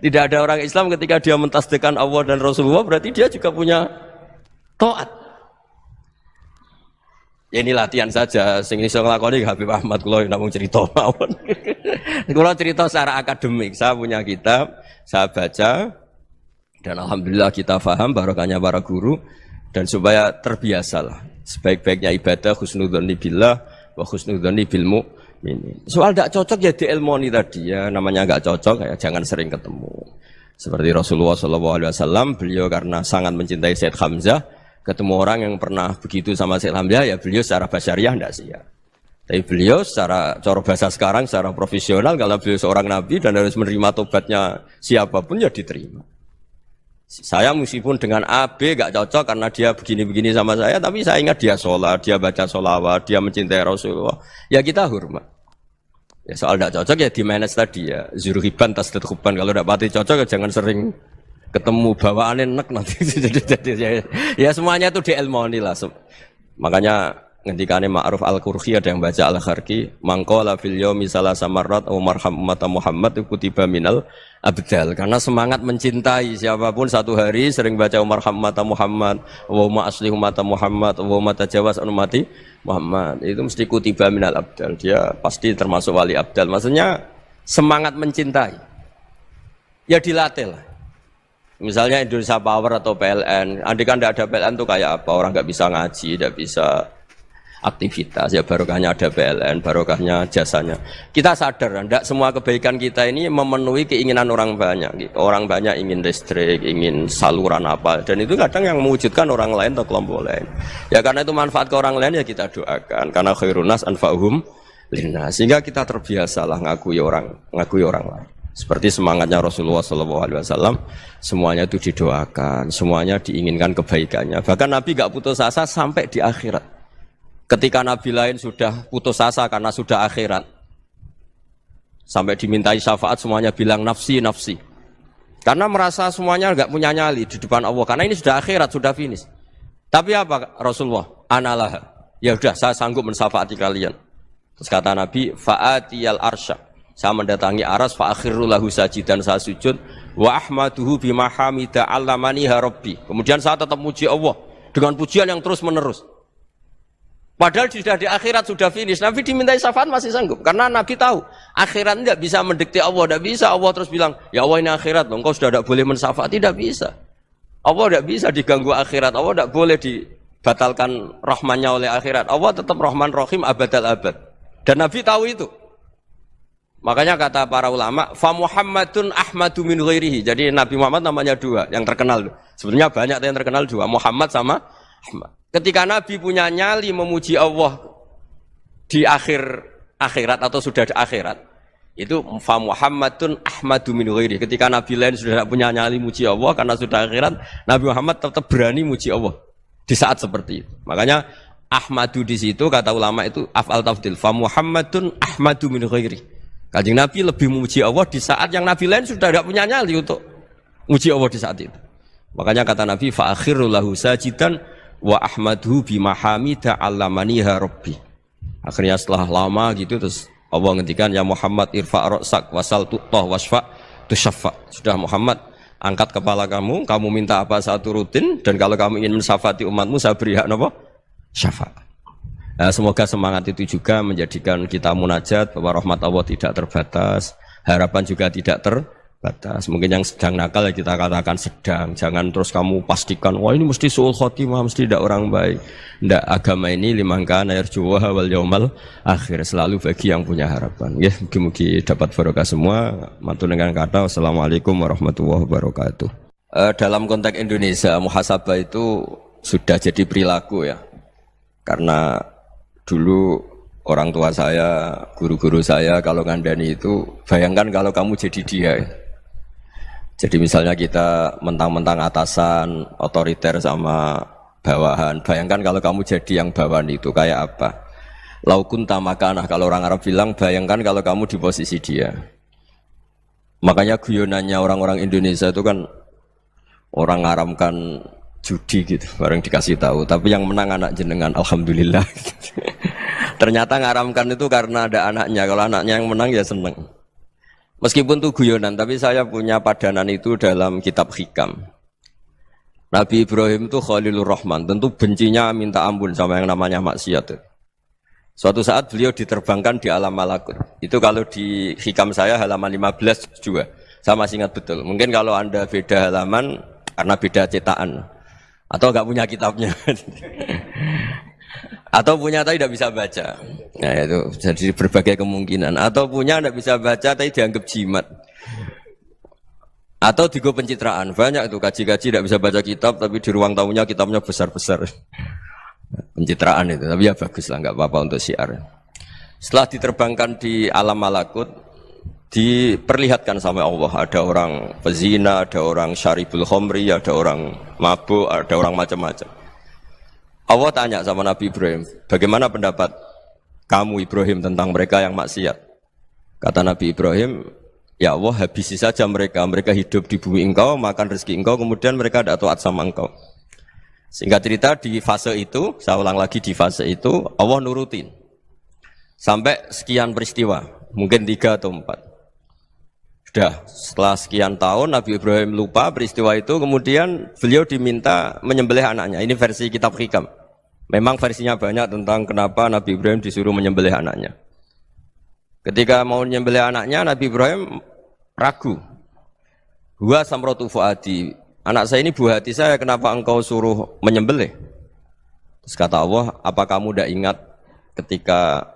Tidak ada orang Islam ketika dia mentasdihkan Allah dan Rasulullah, berarti dia juga punya taat. Ya ini latihan saja, sing iso nglakoni Habib Ahmad kula namung cerita mawon. Kula cerita secara akademik, saya punya kitab, saya baca, dan alhamdulillah kita faham barokahnya para guru, dan supaya terbiasalah sebaik-baiknya ibadah husnudzon billah wa husnudzon bil mu'minin. Soal tidak cocok ya diilmoni tadi ya, namanya enggak cocok ya jangan sering ketemu. Seperti Rasulullah SAW, beliau karena sangat mencintai Sayyid Hamzah, ketemu orang yang pernah begitu sama Sayyid Hamzah, ya beliau secara basyariah tidak siap. Tapi beliau secara cara bahasa sekarang, secara profesional, kalau beliau seorang nabi dan harus menerima tobatnya siapapun ya diterima. Saya meskipun dengan A, B gak cocok karena dia begini-begini sama saya, tapi saya ingat dia sholat, dia baca sholawat, dia mencintai Rasulullah, ya kita hormat. Ya soal gak cocok ya di manage tadi ya, zuruhiban tasdid huban, kalau gak pati cocok ya jangan sering ketemu, bawaannya enak nanti. Ya semuanya itu diilmoni lah. Makanya ngendikane Ma'ruf Al-Qurhi ada yang baca Al-Kharqi, mangqala fil yaumi salasa marrat aw marham umat Muhammad kutiba minal abdal. Karena semangat mencintai siapapun satu hari sering baca marham umat Muhammad, wa ma asli umat Muhammad, wa ma tajawaz an umati Muhammad. Itu mesti kutiba minal abdal. Dia pasti termasuk wali abdal. Maksudnya semangat mencintai. Ya dilatih lah. Misalnya Indonesia Power atau PLN, andai kan tidak ada PLN itu kayak apa? Orang nggak bisa ngaji, tidak bisa aktivitas, ya barokahnya ada PLN, barokahnya jasanya. Kita sadar, tidak semua kebaikan kita ini memenuhi keinginan orang banyak. Orang banyak ingin listrik, ingin saluran apa, dan itu kadang yang mewujudkan orang lain atau kelompok lain. Ya karena itu manfaat ke orang lain ya kita doakan. Karena khairun nas anfa'uhum linnas. Sehingga kita terbiasalah ngakui orang lain. Seperti semangatnya Rasulullah SAW, semuanya itu didoakan, semuanya diinginkan kebaikannya. Bahkan Nabi gak putus asa sampai di akhirat. Ketika Nabi lain sudah putus asa karena sudah akhirat, sampai dimintai syafaat semuanya bilang nafsi, nafsi. Karena merasa semuanya enggak punya nyali di depan Allah. Karena ini sudah akhirat, sudah finish. Tapi apa Rasulullah? Analah. Ya sudah, saya sanggup mensyafaati kalian. Terus kata Nabi, fa'atiyal arsya. Saya mendatangi aras, fa'akhirru lahu sajidan, saya sujud. Wa ahmaduhu bimahamida allamaniha rabbi. Kemudian saya tetap muji Allah dengan pujian yang terus menerus. Padahal sudah di akhirat, sudah finish. Nabi dimintai syafaat masih sanggup. Karena Nabi tahu, akhirat tidak bisa mendikte Allah. Tidak bisa Allah terus bilang, ya Allah ini akhirat loh, engkau sudah tidak boleh mensyafaat. Tidak bisa. Allah tidak bisa diganggu akhirat. Allah tidak boleh dibatalkan rahmannya oleh akhirat. Allah tetap rahman rahim abadal abad. Dan Nabi tahu itu. Makanya kata para ulama, fa Muhammadun ahmadu min ghairihi. Jadi Nabi Muhammad namanya dua, yang terkenal. Sebenarnya banyak yang terkenal dua, Muhammad sama Ahmad. Ketika Nabi punya nyali memuji Allah di akhirat atau sudah di akhirat, itu fa Muhammadun ahmadu min ghairihi. Ketika Nabi lain sudah tidak punya nyali muji Allah karena sudah akhirat, Nabi Muhammad tetap berani muji Allah di saat seperti itu. Makanya ahmadu di situ kata ulama itu af'al tafdil, fa Muhammadun ahmadu min ghairihi. Kanjeng Nabi lebih memuji Allah di saat yang Nabi lain sudah tidak punya nyali untuk muji Allah di saat itu. Makanya kata Nabi fa akhirul lahu sajidan wa ahmadhu bimahamida 'allamaniha rabbi. Akhirnya setelah lama gitu terus Allah ngendikan ya Muhammad irfa' ra'sak wasal tu'tah wasfa' tusyaffa. Sudah Muhammad, angkat kepala kamu minta apa saya turutin, dan kalau kamu ingin mensyafaati umatmu saya beri hak apa? Syafaat. Nah, semoga semangat itu juga menjadikan kita munajat bahwa rahmat Allah tidak terbatas, harapan juga tidak terbatas. Mungkin yang sedang nakal ya kita katakan sedang, jangan terus kamu pastikan wah ini mesti suul khotimah, mesti tidak orang baik. Tidak, agama ini liman kana yarju wal yaumal akhir, selalu bagi yang punya harapan. Ya, mugi-mugi dapat barokah semua. Matur dengan kata wassalamualaikum warahmatullahi wabarakatuh. Dalam konteks Indonesia, muhasabah itu sudah jadi perilaku ya. Karena dulu orang tua saya, guru-guru saya kalau ngandani itu, bayangkan kalau kamu jadi dia. Jadi misalnya kita mentang-mentang atasan, otoriter sama bawahan, bayangkan kalau kamu jadi yang bawahan itu kayak apa? Laukun tamakanah, kalau orang Arab bilang, bayangkan kalau kamu di posisi dia. Makanya guyonannya orang-orang Indonesia itu kan orang ngaramkan judi gitu, bareng dikasih tahu. Tapi yang menang anak jenengan, alhamdulillah. Ternyata ngaramkan itu karena ada anaknya. Kalau anaknya yang menang ya seneng. Meskipun itu guyonan, tapi saya punya padanan itu dalam kitab Hikam. Nabi Ibrahim itu Khalilur Rahman, tentu bencinya minta ampun sama yang namanya maksiat. Suatu saat beliau diterbangkan di alam malakut. Itu kalau di Hikam saya halaman 15 juga. Saya masih ingat betul. Mungkin kalau Anda beda halaman karena beda cetakan. Atau enggak punya kitabnya. Atau punya tapi tidak bisa baca. Nah itu jadi berbagai kemungkinan. Atau punya tidak bisa baca tapi dianggap jimat. Atau digo pencitraan. Banyak itu kaji-kaji tidak bisa baca kitab tapi di ruang tamunya kitabnya besar-besar. Pencitraan itu. Tapi ya bagus lah, nggak apa-apa untuk syiar. Setelah diterbangkan di alam malakut, diperlihatkan sama Allah, ada orang pezina, ada orang syaribul khomri, ada orang mabuk, ada orang macam-macam. Allah tanya sama Nabi Ibrahim, bagaimana pendapat kamu Ibrahim tentang mereka yang maksiat? Kata Nabi Ibrahim, ya Allah habisi saja mereka, mereka hidup di bumi engkau, makan rezeki engkau, kemudian mereka tidak taat sama engkau. Singkat cerita di fase itu, saya ulang lagi di fase itu, Allah nurutin. Sampai sekian peristiwa, mungkin 3 atau 4. Sudah, setelah sekian tahun Nabi Ibrahim lupa peristiwa itu, kemudian beliau diminta menyembelih anaknya. Ini versi kitab Hikam. Memang versinya banyak tentang kenapa Nabi Ibrahim disuruh menyembelih anaknya. Ketika mau menyembelih anaknya, Nabi Ibrahim ragu. Huwa samratu fuadi. Anak saya ini buah hati saya, kenapa engkau suruh menyembelih? Terus kata Allah, apa kamu tidak ingat ketika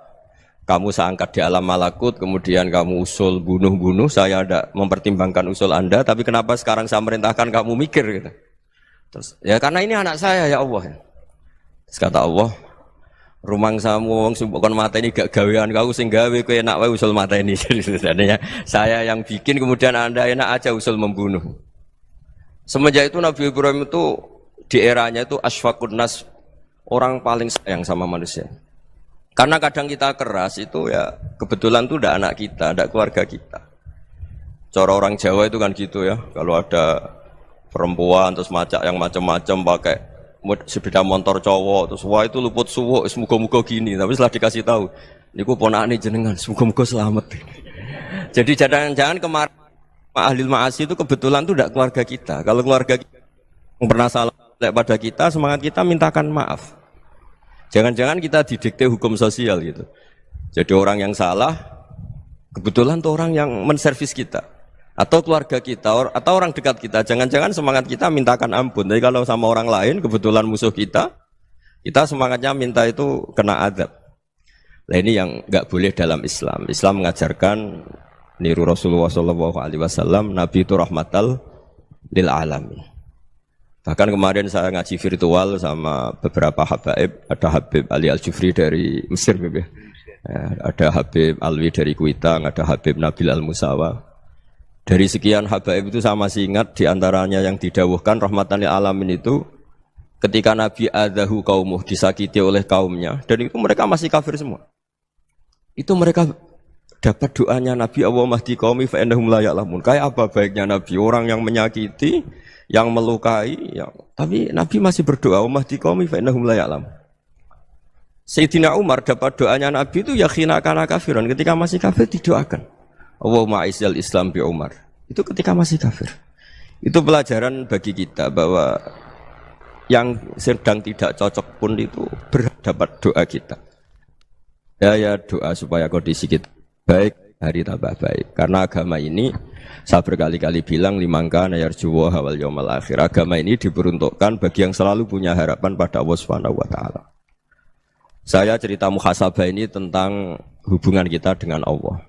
kamu saya angkat di alam malakut, kemudian kamu usul bunuh-bunuh, saya tidak mempertimbangkan usul Anda, tapi kenapa sekarang saya merintahkan kamu mikir gitu. Terus, ya karena ini anak saya ya Allah. Terus kata Allah, rumang samu wong bukan mata ini gak gawean kau sing gawe kowe enak wae usul mata ini. Jadi saya yang bikin, kemudian Anda enak aja usul membunuh. Semenjak itu Nabi Ibrahim itu di eranya itu asfaqun nas, orang paling sayang sama manusia. Karena kadang kita keras itu ya kebetulan itu udah anak kita, ada keluarga kita. Cara orang Jawa itu kan gitu ya, kalau ada perempuan terus macak yang macam-macam pakai sepeda motor cowok terus wah itu luput suwuk, semoga-moga gini. Tapi setelah dikasih tahu, niku ponakane jenengan, semoga-moga selamat. Jadi jangan-jangan kemarin ahli ma'asi itu kebetulan itu tidak keluarga kita. Kalau keluarga kita yang pernah salah pada kita, semangat kita mintakan maaf. Jangan-jangan kita didikte hukum sosial gitu. Jadi orang yang salah, kebetulan tuh orang yang menservis kita. Atau keluarga kita, atau orang dekat kita. Jangan-jangan semangat kita mintakan ampun. Tapi kalau sama orang lain, kebetulan musuh kita semangatnya minta itu kena adab. Nah ini yang nggak boleh dalam Islam. Islam mengajarkan, niru Rasulullah SAW, Nabi itu rahmatal lil alamin. Bahkan kemarin saya ngaji virtual sama beberapa habaib, ada Habib Ali Al-Jufri dari Mesir, ada Habib Alwi dari Kuitang, ada Habib Nabil Al-Musawa. Dari sekian habaib itu saya masih ingat diantaranya yang didawuhkan rahmatan lil alamin itu ketika Nabi adahu kaumuh, disakiti oleh kaumnya, dan itu mereka masih kafir semua. Itu mereka dapat doanya Nabi, Allah mahdi qaumi fa innahum la ya'lamun. Kayak apa baiknya Nabi, orang yang menyakiti, yang melukai, tapi Nabi masih berdoa, Mahdi qaumi fa innahum la ya'lam. Sayyidina Umar dapat doanya Nabi itu yakhina kana kafiran, ketika masih kafir didoakan. Allahumma aizzal Islam bi Umar. Itu ketika masih kafir. Itu pelajaran bagi kita bahwa yang sedang tidak cocok pun itu berdapat doa kita. Ya doa supaya kondisi kita baik, hari tambah baik. Karena agama ini saya berkali-kali bilang limangka nayarjuwa hawal yawmal akhir. Agama ini diperuntukkan bagi yang selalu punya harapan pada Allah Subhanahu wa taala. Saya cerita muhasabah ini tentang hubungan kita dengan Allah.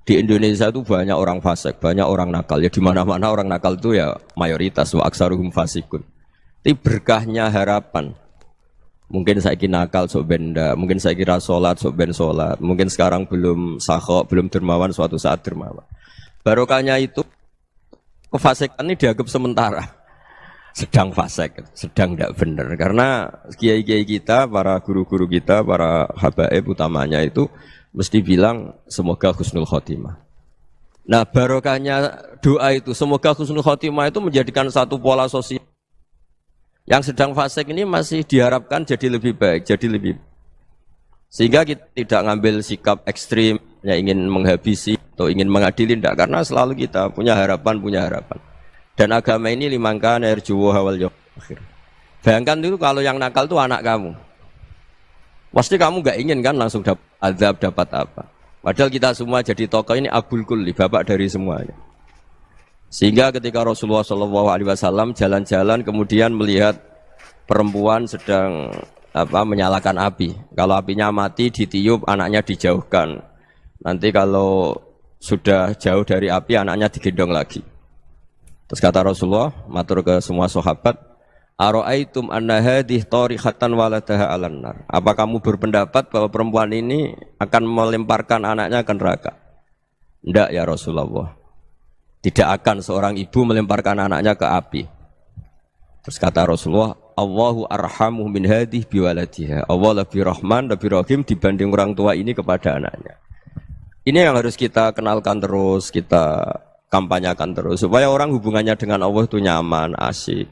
Di Indonesia itu banyak orang fasik, banyak orang nakal. Ya di mana-mana orang nakal itu ya mayoritas wa aksaruhum fasikun. Tapi berkahnya harapan. Mungkin saya kira nakal sok benda, mungkin saya kira sholat sok ben sholat, mungkin sekarang belum sakhok, belum dermawan, suatu saat dermawan. Barokahnya itu kefasikan ini dianggap sementara. Sedang fasik, sedang tidak benar. Karena kiai-kiai kita, para guru-guru kita, para habaib utamanya itu mesti bilang semoga husnul khotimah. Nah barokahnya doa itu semoga husnul khotimah itu menjadikan satu pola sosial. Yang sedang fasik ini masih diharapkan jadi lebih baik, jadi lebih. Sehingga kita tidak ngambil sikap ekstrim, yang ingin menghabisi atau ingin mengadili, tidak. Karena selalu kita punya harapan. Dan agama ini limangka nerjuwa hawal yawm akhir. Bayangkan itu kalau yang nakal itu anak kamu. Pasti kamu nggak ingin kan langsung dapat azab, dapat apa. Padahal kita semua jadi tokoh ini abul kulli, bapak dari semuanya. Sehingga ketika Rasulullah SAW jalan-jalan kemudian melihat perempuan sedang menyalakan api. Kalau apinya mati ditiup, anaknya dijauhkan. Nanti kalau sudah jauh dari api, anaknya digendong lagi. Terus kata Rasulullah, matur ke semua sahabat, Aro'aitum anna hadih tarikhatan waladaha alan nar. Apa kamu berpendapat bahwa perempuan ini akan melemparkan anaknya ke neraka? Tidak ya Rasulullah. Tidak akan seorang ibu melemparkan anaknya ke api. Terus kata Rasulullah, Allahu arhamu min hadih biwaladiha. Allah lebih rahman, lebih rahim dibanding orang tua ini kepada anaknya. Ini yang harus kita kenalkan terus, kita kampanyakan terus supaya orang hubungannya dengan Allah itu nyaman, asik.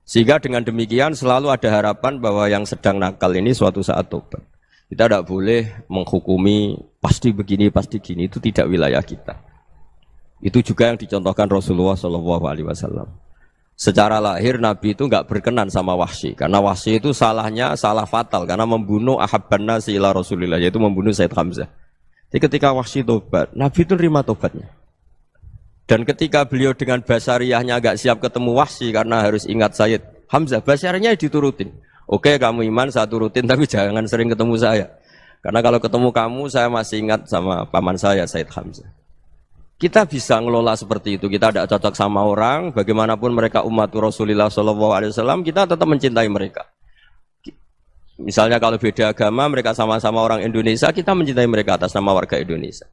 Sehingga dengan demikian selalu ada harapan bahwa yang sedang nakal ini suatu saat tobat. Kita tidak boleh menghukumi pasti begini, pasti gini, itu tidak wilayah kita. Itu juga yang dicontohkan Rasulullah SAW. Secara lahir Nabi itu nggak berkenan sama Wahsy, karena Wahsy itu salahnya salah fatal karena membunuh ahabban nasi ila Rasulillah, yaitu membunuh Said Hamzah. Jadi ketika Wahsy tobat, Nabi itu terima tobatnya. Dan ketika beliau dengan basariyahnya agak siap ketemu Wahsy karena harus ingat Sayyid Hamzah, basariyahnya diturutin. Oke, kamu iman, saya turutin, tapi jangan sering ketemu saya. Karena kalau ketemu kamu, saya masih ingat sama paman saya, Sayyid Hamzah. Kita bisa ngelola seperti itu. Kita tidak cocok sama orang, bagaimanapun mereka umat Rasulullah SAW, kita tetap mencintai mereka. Misalnya kalau beda agama, mereka sama-sama orang Indonesia, kita mencintai mereka atas nama warga Indonesia.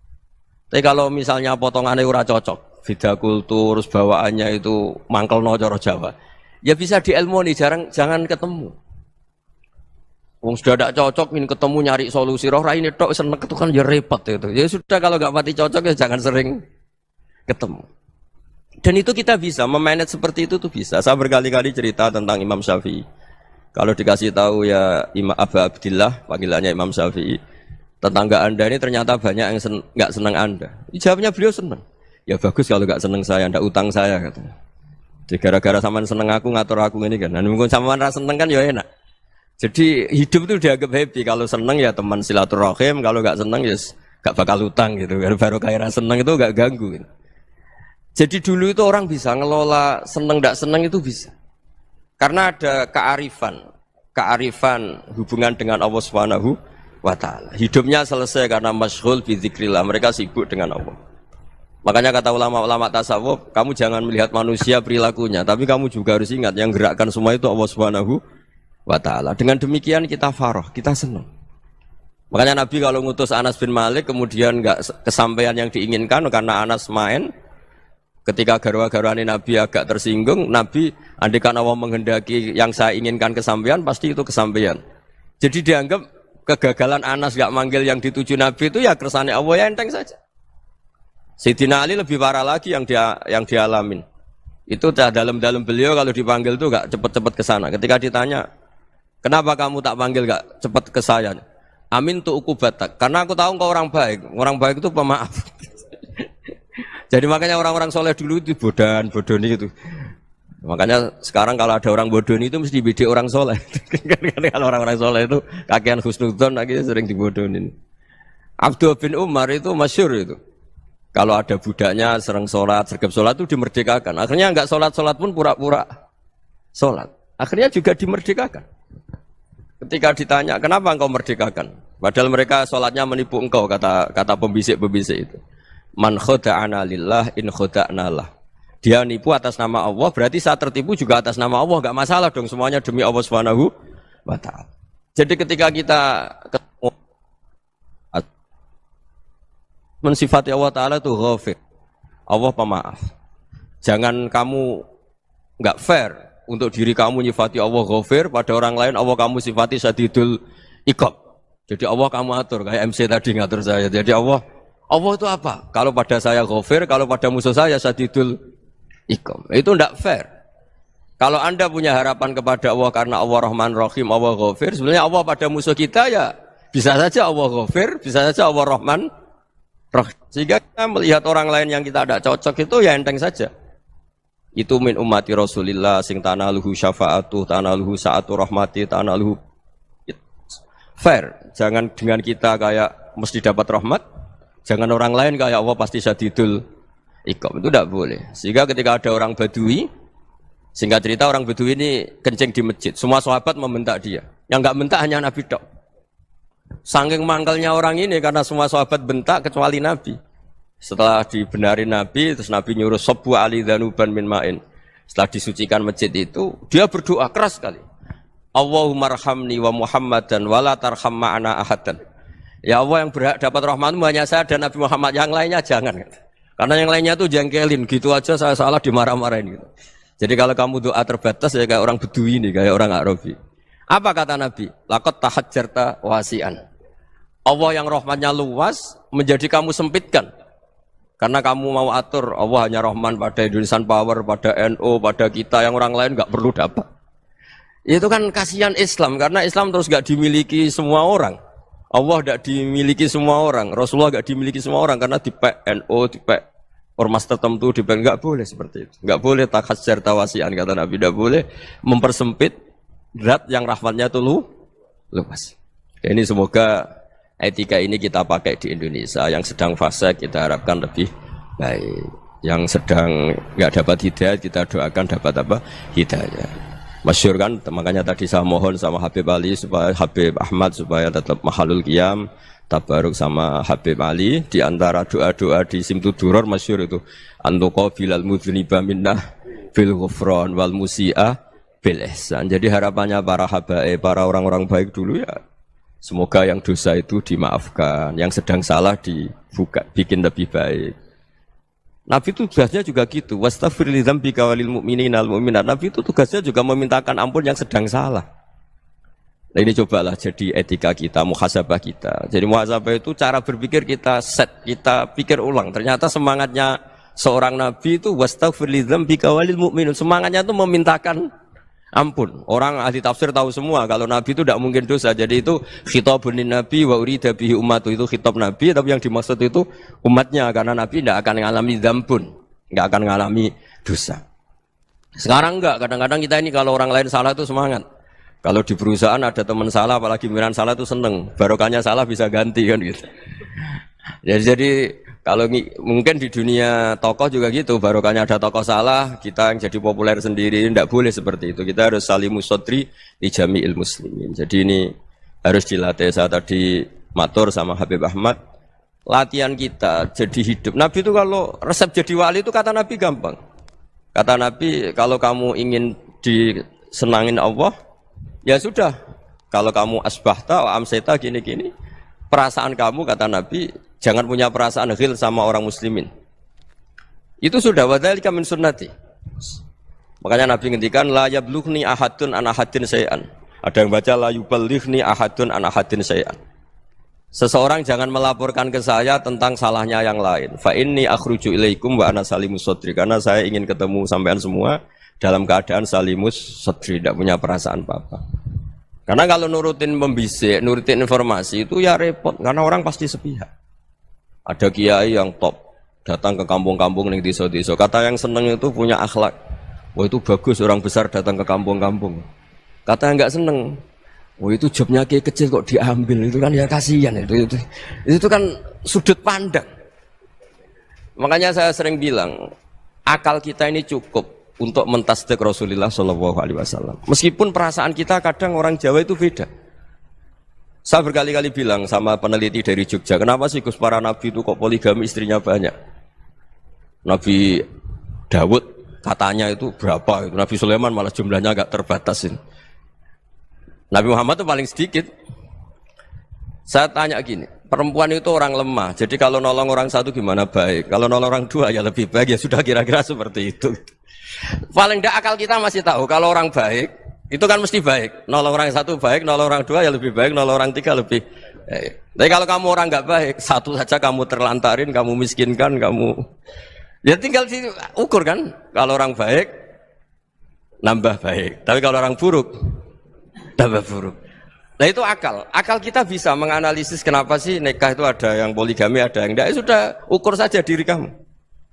Tapi kalau misalnya potongannya ora cocok, beda kultur, bawaannya itu mangkel no coro Jawa, ya bisa diilmoni, jangan ketemu. Wong sudah tidak cocok, ingin ketemu nyari solusi. Roh ini tok seneng itu kan ya repot itu. Ya sudah kalau nggak pati cocok ya jangan sering ketemu. Dan itu kita bisa memanage seperti itu tuh bisa. Saya berkali-kali cerita tentang Imam Syafi'i. Kalau dikasih tahu ya Imam Aba Abdillah, panggilannya Imam Syafi'i, tetangga anda ini ternyata banyak yang nggak senang anda. Jawabnya beliau senang. Ya bagus kalau nggak senang saya, ndak utang saya katanya. Jadi gara-gara sampean seneng aku ngatur aku ini kan. Dan mungkin sampean ra seneng kan ya enak. Jadi hidup itu dianggap happy. Kalau seneng ya teman silaturahim, kalau nggak seneng ya nggak bakal utang gitu. Baru kayak seneng itu nggak ganggu. Gitu. Jadi dulu itu orang bisa ngelola seneng ndak seneng itu bisa. Karena ada kearifan hubungan dengan Allah Subhanahu wa ta'ala. Hidupnya selesai karena masyghul bi dzikrillah, mereka sibuk dengan Allah. Makanya kata ulama-ulama tasawuf, kamu jangan melihat manusia perilakunya, tapi kamu juga harus ingat yang gerakkan semua itu Allah Subhanahu wa ta'ala. Dengan demikian kita farah, kita senang. Makanya Nabi kalau ngutus Anas bin Malik kemudian enggak kesampaian yang diinginkan karena Anas main, ketika garwa-garwane Nabi agak tersinggung, Nabi andikan Allah menghendaki yang saya inginkan kesampaian, pasti itu kesampaian. Jadi dianggap kegagalan Anas gak manggil yang dituju Nabi itu ya kersane Allah, ya enteng saja. Sayyidina Ali lebih parah lagi yang dialamin. Itu dalam beliau kalau dipanggil tuh gak cepet-cepet ke sana. Ketika ditanya, kenapa kamu tak panggil gak cepet ke saya? Amin tu ukubatak. Karena aku tahu engkau orang baik. Orang baik itu pemaaf. Jadi makanya orang-orang soleh dulu itu bodoni itu. Makanya sekarang kalau ada orang bodoni itu mesti bidik orang soleh. Kalau orang-orang soleh itu kakean husnudzon akhirnya sering dibodonin. Abdul bin Umar itu masyhur itu. Kalau ada budaknya sering sholat, sergap sholat itu dimerdekakan. Akhirnya enggak sholat pun pura-pura sholat. Akhirnya juga dimerdekakan. Ketika ditanya, kenapa engkau merdekakan? Padahal mereka sholatnya menipu engkau, kata pembisik-pembisik itu. Man khoda'ana lillah in khoda'na lah. Dia nipu atas nama Allah, berarti saat tertipu juga atas nama Allah. Enggak masalah dong, semuanya demi Allah Subhanahu wa ta'ala. Jadi ketika kita ketemu mensifati Allah Ta'ala itu ghafir. Allah pemaaf. Jangan kamu enggak fair untuk diri kamu nyifati Allah ghafir, pada orang lain Allah kamu sifati syadidul iqab. Jadi Allah kamu atur, kayak MC tadi ngatur saya. Jadi Allah itu apa? Kalau pada saya ghafir, kalau pada musuh saya syadidul iqab. Itu enggak fair. Kalau Anda punya harapan kepada Allah karena Allah Rahman Rahim, Allah ghafir, sebenarnya Allah pada musuh kita ya bisa saja Allah ghafir, bisa saja Allah Rahman Rahim. Sehingga kita melihat orang lain yang kita tidak cocok itu ya enteng saja. Itu min ummati Rasulillah sing tanaluhu syafa'atuh, tanaluhu sa'atu rahmati, tanaluhu fair. Jangan dengan kita kayak mesti dapat rahmat, jangan orang lain kayak Allah pasti syadidul iqab. Itu tidak boleh. Sehingga ketika ada orang Badui, singkat cerita orang Badui ini kencing di masjid, semua sahabat membentak dia. Yang enggak bentak hanya Nabi tok. Saking mangkelnya orang ini karena semua sahabat bentak kecuali Nabi. Setelah dibenarin Nabi, terus Nabi nyuruh sabbu ali dhanuban min ma'in. Setelah disucikan masjid itu, dia berdoa keras sekali. Allahumma arhamni wa Muhammadan wa la tarham ma'ana ahadan. Ya Allah, yang berhak dapat rahmatmu hanya saya dan Nabi Muhammad, yang lainnya jangan. Karena yang lainnya tuh jengkelin, gitu aja saya salah dimarah-marahin gitu. Jadi kalau kamu doa terbatas ya kayak orang Bedui ini, kayak orang Arabi. Apa kata Nabi? Laqad tahajjarta wasi'an. Allah yang rahmatnya luas menjadi kamu sempitkan. Karena kamu mau atur Allah hanya Rahman pada Indonesian Power, pada NU, pada kita, yang orang lain nggak perlu dapat. Itu kan kasihan Islam, karena Islam terus nggak dimiliki semua orang. Allah nggak dimiliki semua orang, Rasulullah nggak dimiliki semua orang karena di NU, di ormas tertentu, di nggak boleh seperti itu. Nggak boleh takhasyar tawasian, kata Nabi, nggak boleh mempersempit zat yang rahmatnya itu luas. Ini semoga etika ini kita pakai di Indonesia. Yang sedang fase kita harapkan lebih baik. Yang sedang nggak dapat hidayah kita doakan dapat apa? Hidayah. Masyhur kan, makanya tadi saya mohon sama Habib Ali supaya Habib Ahmad supaya tetap mahalul qiyam, tabaruk sama Habib Ali. Di antara doa-doa di Simtuduror masyhur itu antuqabilal mudhniba minnah bil ghufran wal musi'ah bil ihsan. Jadi harapannya para habaib, para orang-orang baik dulu ya, semoga yang dosa itu dimaafkan, yang sedang salah dibuka, bikin lebih baik. Nabi itu tugasnya juga gitu. Wastaghfir li dzambika walil mu'minina wal mu'minat. Nabi itu tugasnya juga memintakan ampun yang sedang salah. Nah, ini cobalah jadi etika kita, muhasabah kita. Jadi muhasabah itu cara berpikir kita set, kita pikir ulang. Ternyata semangatnya seorang nabi itu wastaghfir li dzambika walil mu'minun. Semangatnya itu memintakan ampun. Orang ahli tafsir tahu semua kalau Nabi itu tidak mungkin dosa. Jadi itu khitabun Nabi wa urida bihi ummatu, itu khitab Nabi, tapi yang dimaksud itu umatnya, karena Nabi tidak akan mengalami dzambun, tidak akan mengalami dosa. Sekarang enggak, kadang-kadang kita ini kalau orang lain salah itu semangat. Kalau di perusahaan ada teman salah, apalagi pimpinan salah itu seneng. Barokahnya salah bisa ganti kan gitu. Jadi kalau mungkin di dunia tokoh juga gitu, barokahnya ada tokoh salah, kita yang jadi populer sendiri, tidak boleh seperti itu. Kita harus salimus sodri di jami'il muslimin. Jadi ini harus dilatih. Saya tadi matur sama Habib Ahmad, latihan kita jadi hidup. Nabi itu kalau resep jadi wali itu kata Nabi gampang. Kata Nabi, kalau kamu ingin disenangin Allah, ya sudah. Kalau kamu asbahta wa amseta gini-gini, perasaan kamu, kata Nabi, jangan punya perasaan ghil sama orang muslimin. Itu sudah wadzalika min sunnati. Makanya Nabi ngendikan la yablughni ahadun an ahadin syai'an. Ada yang baca la yuballighni ahadun an ahadin syai'an. Seseorang jangan melaporkan ke saya tentang salahnya yang lain. Fa inni akhruju ilaikum wa ana salimus sadri. Karena saya ingin ketemu sampean semua dalam keadaan salimus sadri, tidak punya perasaan apa-apa. Karena kalau nurutin membisik, nurutin informasi itu ya repot. Karena orang pasti sepihak. Ada kiai yang top, datang ke kampung-kampung ning desa-desa. Kata yang seneng itu punya akhlak. Wah itu bagus orang besar datang ke kampung-kampung. Kata yang enggak seneng, oh itu jobnya kayak kecil kok diambil, itu kan ya kasihan itu kan sudut pandang. Makanya saya sering bilang akal kita ini cukup untuk mentasdik Rasulullah Shallallahu Alaihi Wasallam. Meskipun perasaan kita kadang orang Jawa itu beda. Saya berkali-kali bilang sama peneliti dari Jogja, kenapa sih Gus para nabi itu kok poligami istrinya banyak? Nabi Dawud katanya itu berapa? Nabi Sulaiman malah jumlahnya agak terbatas ini. Nabi Muhammad itu paling sedikit. Saya tanya gini, perempuan itu orang lemah, jadi kalau nolong orang satu gimana baik, kalau nolong orang dua ya lebih baik, ya sudah kira-kira seperti itu. Paling tidak akal kita masih tahu, kalau orang baik, itu kan mesti baik. Nolong orang satu baik, nolong orang dua ya lebih baik, nolong orang tiga lebih baik. Tapi kalau kamu orang nggak baik, satu saja kamu terlantarin, kamu miskinkan, kamu... Ya tinggal diukur kan, kalau orang baik, nambah baik. Tapi kalau orang buruk, tambah buruk. Nah itu akal. Akal kita bisa menganalisis kenapa sih nikah itu ada yang poligami, ada yang enggak. Sudah ukur saja diri kamu.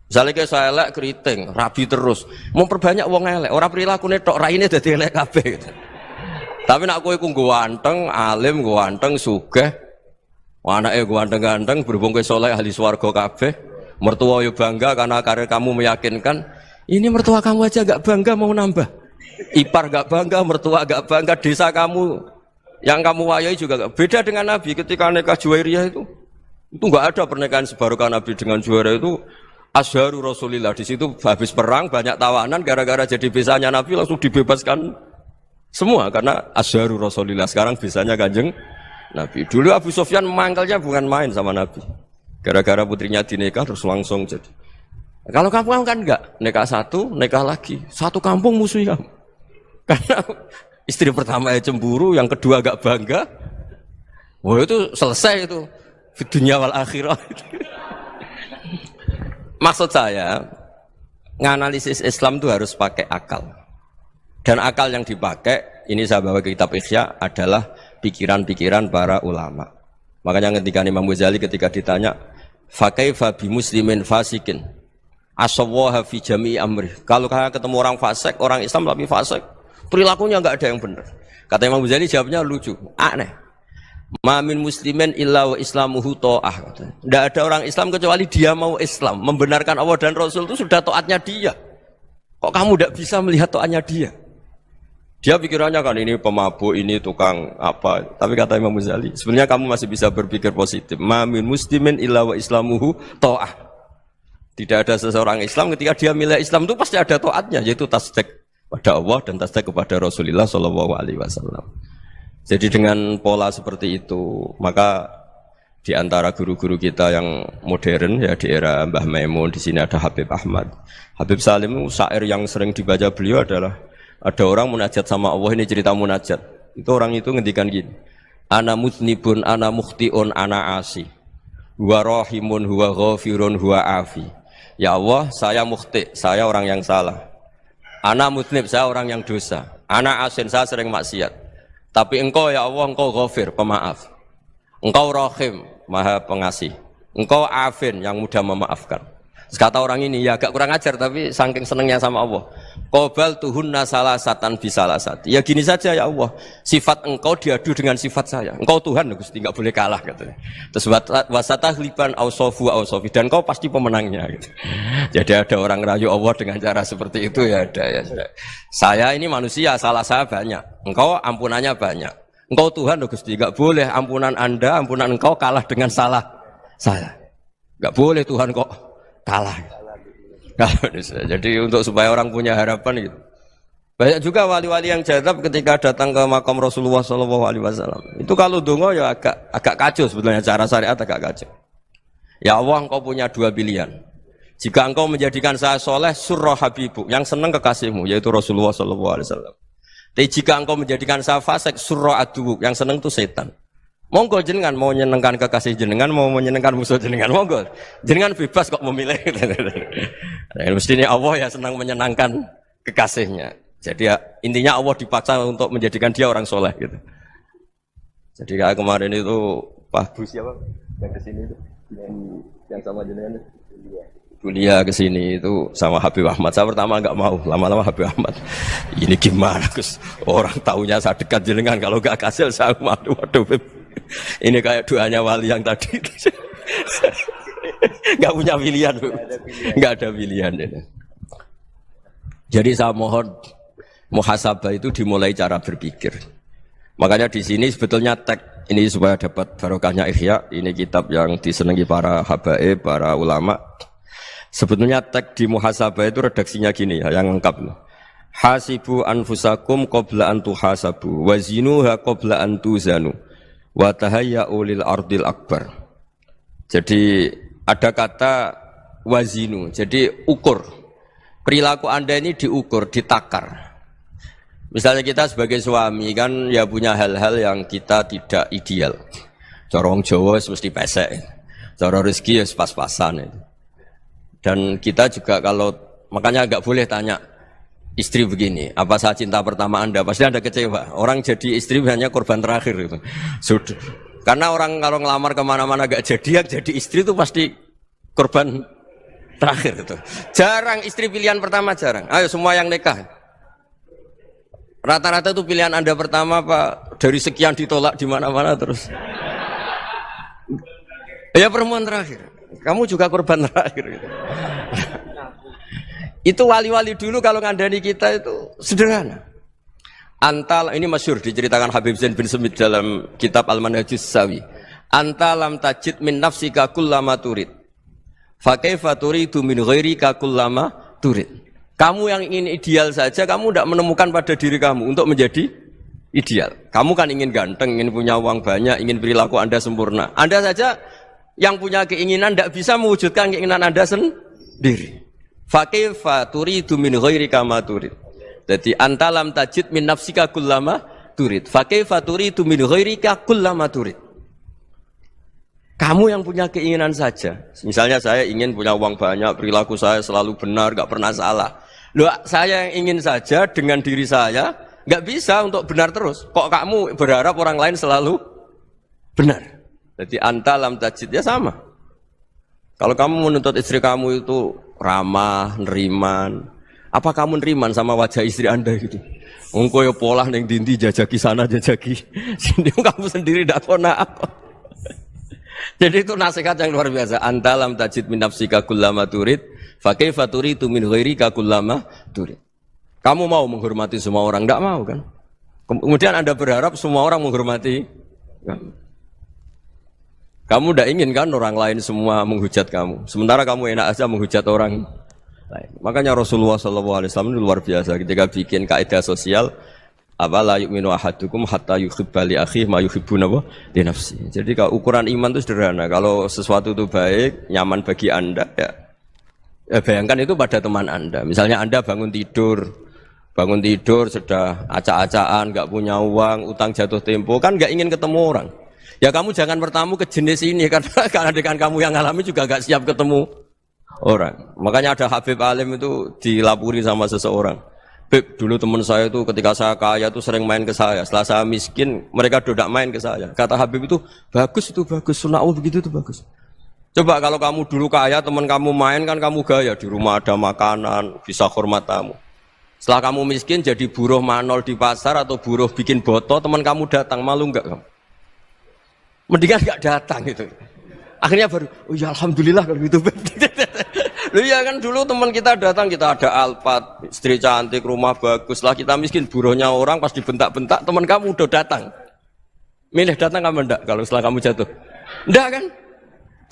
Misalnya kayak saya elek keriting, rabi terus. Mau perbanyak wong elek. Orang perilaku netok raine dadi elek kabeh. Gitu. Tapi nak kowe ku ganteng, alim, ganteng, sugih. Anake ganteng-ganteng, berhubung kowe saleh ahli swarga kabeh. Mertua yo bangga karena karir kamu meyakinkan. Ini mertua kamu aja enggak bangga mau nambah. Ipar gak bangga, mertua gak bangga, desa kamu yang kamu wayai juga gak. Beda dengan Nabi ketika nikah Juwairiyah itu gak ada pernikahan sebarokah Nabi dengan Juwairiyah itu Azharu Rasulillah. Di situ habis perang banyak tawanan, gara-gara jadi besanya Nabi langsung dibebaskan semua karena Azharu Rasulillah. Sekarang besanya Kanjeng Nabi. Dulu Abu Sufyan mangkalnya bukan main sama Nabi, gara-gara putrinya dinikah terus langsung jadi. Kalau kamu kan enggak, nikah satu, nikah lagi, satu kampung musuh kamu. Karena istri pertama ya cemburu, yang kedua agak bangga. Wah itu selesai itu. Di dunia wal akhirah. Maksud saya, nganalisis Islam itu harus pakai akal. Dan akal yang dipakai, ini saya bawa ke kitab Ihya, adalah pikiran-pikiran para ulama. Makanya ketika Imam Ghazali ketika ditanya, fakaifa bi muslimin fasikin asawaha fi jami'i amri. Kalau kalian ketemu orang fasik, orang Islam tapi fasik, perilakunya enggak ada yang benar. Kata Imam Ghazali jawabnya lucu, aneh. Ma min muslimin illa wa islamuhu ta'ah. Enggak ada orang Islam kecuali dia mau Islam, membenarkan Allah dan Rasul itu sudah taatnya dia. Kok kamu enggak bisa melihat taatnya dia? Dia pikirannya kan ini pemabuk, ini tukang apa. Tapi kata Imam Ghazali, sebenarnya kamu masih bisa berpikir positif. Ma min muslimin illa wa islamuhu ta'ah. Tidak ada seseorang Islam ketika dia milih Islam itu pasti ada taatnya, yaitu tasdik pada Allah dan tasdik kepada Rasulullah Shallallahu Alaihi Wasallam. Jadi dengan pola seperti itu, maka di antara guru-guru kita yang modern ya di era Mbah Maimun, di sini ada Habib Ahmad, Habib Salim, syair yang sering dibaca beliau adalah ada orang munajat sama Allah. Ini cerita munajat. Itu orang itu ngendikan gini, ana mutnibun, ana mukhtiun, ana asi, huwa rahimun, huwa ghafirun, huwa afi. Ya Allah, saya mukhti, saya orang yang salah. Ana mutnib, saya orang yang dosa. Ana asin, saya sering maksiat. Tapi engkau ya Allah, engkau ghafir, pemaaf. Engkau rahim, maha pengasih. Engkau afin, yang mudah memaafkan. Kata orang ini, ya agak kurang ajar, tapi saking senengnya sama Allah. Qobal tuhunna salasatan bisalasati. Ya gini saja ya Allah, sifat engkau diadu dengan sifat saya. Engkau Tuhan, Gusti, enggak boleh kalah katanya. Terus wasatahliban ausofu ausofi, dan engkau pasti pemenangnya gitu. Jadi ada orang rayu Allah dengan cara seperti itu ya ada ya. Saya ini manusia, salah saya banyak. Engkau ampunannya banyak. Engkau Tuhan, Gusti, enggak boleh ampunan Anda, ampunan engkau kalah dengan salah saya. Enggak boleh Tuhan kok kalah. Jadi untuk supaya orang punya harapan gitu. Banyak juga wali-wali yang jadab ketika datang ke makam Rasulullah SAW. Itu kalau dongo ya agak kacau sebetulnya, cara syariat agak kacau. Ya Allah, engkau punya dua pilihan. Jika engkau menjadikan saya soleh, surah habibu, yang senang kekasihmu, yaitu Rasulullah SAW. Tapi jika engkau menjadikan saya fasik, surah adubu, yang senang itu setan. Monggo jenengan mau menyenangkan kekasih jenengan, mau menyenangkan musuh jenengan, monggo. Jenengan bebas kok memilih. Nah, mestinya Allah ya senang menyenangkan kekasihnya. Jadi ya, intinya Allah dipaksa untuk menjadikan dia orang soleh gitu. Jadi kayak kemarin itu Pak Bu siapa yang kesini itu yang sama jenengan kuliah kesini itu sama Habib Ahmad. Saya pertama nggak mau, lama-lama Habib Ahmad. Ini gimana Gus? Orang taunya saya dekat jenengan, kalau nggak kasih saya waduh. Ini kayak doanya wali yang tadi. Nggak punya pilihan, nggak ada pilihan. Jadi saya mohon muhasabah itu dimulai cara berpikir. Makanya di sini sebetulnya tag ini supaya dapat barokahnya Ihya. Ini kitab yang disenangi para habaib, para ulama. Sebetulnya tag di muhasabah itu redaksinya gini ya, yang lengkap. Hasibu anfusakum qabla an tuhasabu wa zinuha qabla an tuzanu wa tahayya'u lil ardil akbar. Jadi ada kata wazinu, jadi ukur. Perilaku Anda ini diukur, ditakar. Misalnya kita sebagai suami kan ya punya hal-hal yang kita tidak ideal. Cara wong Jawa mesti pesek. Cara rezeki ya pas-pasan. Dan kita juga kalau makanya enggak boleh tanya istri begini, apa saya cinta pertama Anda? Pasti Anda kecewa. Orang jadi istri hanya korban terakhir itu. Sudah. Karena orang kalau ngelamar kemana-mana enggak jadi, yang jadi istri itu pasti korban terakhir itu. Jarang istri pilihan pertama, jarang. Ayo semua yang nikah. Rata-rata itu pilihan Anda pertama Pak, dari sekian ditolak di mana-mana terus. Ya perempuan terakhir. Kamu juga korban terakhir gitu. Itu wali-wali dulu kalau ngandani kita itu sederhana. Antal ini masyhur diceritakan Habib Zain bin Semit dalam kitab Al-Manhajus Sawi. Anta lam tajid min nafsika kullama turid. Fa kaifa turidu min ghairika kullama turid. Kamu yang ingin ideal saja kamu tidak menemukan pada diri kamu untuk menjadi ideal. Kamu kan ingin ganteng, ingin punya uang banyak, ingin perilaku Anda sempurna. Anda saja yang punya keinginan tidak bisa mewujudkan keinginan Anda sendiri. Fa kaifa turidu min ghairika ma turid. Jadi anta lam tajid min nafsika kullama turid. Fa kaifa turidu min ghairika kullama turid. Kamu yang punya keinginan saja. Misalnya saya ingin punya uang banyak, perilaku saya selalu benar, enggak pernah salah. Loh, saya yang ingin saja dengan diri saya enggak bisa untuk benar terus. Kok kamu berharap orang lain selalu benar? Jadi anta lam tajid ya sama. Kalau kamu menuntut istri kamu itu ramah, neriman, apa kamu neriman sama wajah istri Anda gitu? Engko ya pola ning dindi jajaki sana jajaki sini kamu sendiri ndak kona apa. Jadi itu nasihat yang luar biasa. Anta lam tajid min nafsika kullama turid, fa kaifa turidu min ghairika kullama turid. Kamu mau menghormati semua orang, ndak mau kan? Kemudian Anda berharap semua orang menghormati kamu. Kamu tidak ingin kan orang lain semua menghujat kamu. Sementara kamu enak aja menghujat orang lain. Makanya Rasulullah SAW itu luar biasa ketika bikin kaidah sosial. Apa la yu'minu ahadukum hatta yuhibba li akhihi ma yuhibbu li nafsi. Jadi kalau ukuran iman itu sederhana. Kalau sesuatu itu baik, nyaman bagi Anda ya bayangkan itu pada teman Anda. Misalnya Anda bangun tidur sudah acak-acakan, enggak punya uang, utang jatuh tempo, kan enggak ingin ketemu orang. Ya kamu jangan bertamu ke jenis ini karena dengan kamu yang alami juga gak siap ketemu orang. Makanya ada Habib Alim itu dilapuri sama seseorang. Beb, dulu teman saya itu ketika saya kaya itu sering main ke saya. Setelah saya miskin, mereka tidak main ke saya. Kata Habib itu bagus, sunau begitu itu bagus. Coba kalau kamu dulu kaya, teman kamu main kan kamu gaya. Di rumah ada makanan, bisa hormat tamu. Setelah kamu miskin jadi buruh manol di pasar atau buruh bikin boto, teman kamu datang, malu enggak kamu? Mendingan nggak datang gitu. Akhirnya baru, oh ya alhamdulillah kalau gitu. Lu ya kan dulu teman kita datang, kita ada Alphard, istri cantik, rumah bagus. Lah kita miskin, buruhnya orang pas dibentak-bentak, teman kamu udah datang. Milih datang kamu enggak kalau setelah kamu jatuh? Enggak kan?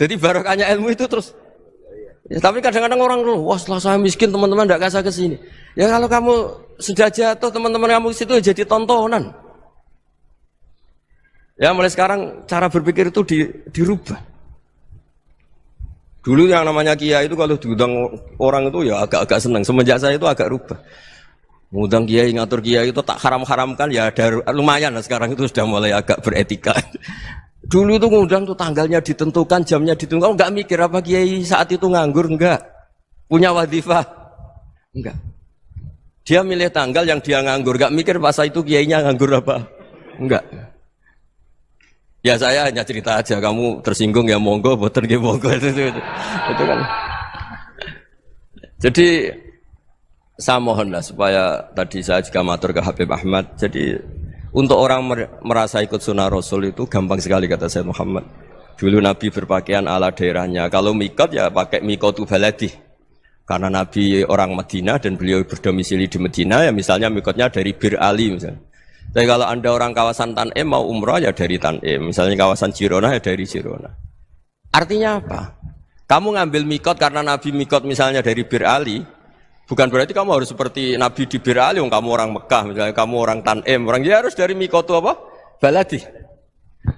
Jadi barokahnya ilmu itu terus. Ya, tapi kadang-kadang orang wah setelah saya miskin teman-teman enggak kasih ke sini. Ya kalau kamu sudah jatuh, teman-teman kamu situ jadi tontonan. Ya mulai sekarang cara berpikir itu dirubah. Dulu yang namanya kiai itu kalau diundang orang itu ya agak-agak senang. Semenjak saya itu agak rubah. Ngundang kiai, ngatur kiai itu tak haram-haramkan ya ada lumayan lah sekarang itu sudah mulai agak beretika. Dulu tuh ngundang tuh tanggalnya ditentukan, jamnya ditentukan. Enggak mikir apa kiai saat itu nganggur, enggak. Punya wadifah, enggak. Dia milih tanggal yang dia nganggur, enggak mikir masa itu kiainya nganggur apa, enggak. Ya saya hanya cerita aja, kamu tersinggung ya monggo, boten nggih monggo itu kan. Jadi saya mohonlah supaya tadi saya juga matur ke Habib Ahmad. Jadi untuk orang merasa ikut sunnah Rasul itu gampang sekali kata Sayyid Muhammad. Dulu Nabi berpakaian ala daerahnya. Kalau mikot ya pakai mikotu baladi. Karena Nabi orang Madinah dan beliau berdomisili di Madinah ya misalnya mikotnya dari Bir Ali misalnya. Tapi kalau Anda orang kawasan Tanim mau umrah ya dari Tanim. Misalnya kawasan Jirona ya dari Jirona. Artinya apa? Kamu ngambil mikot karena Nabi mikot misalnya dari Bir Ali. Bukan berarti kamu harus seperti Nabi di Bir Ali, kamu orang Mekah, misalnya kamu orang Tanim, orang ya harus dari mikotu apa? Baladi.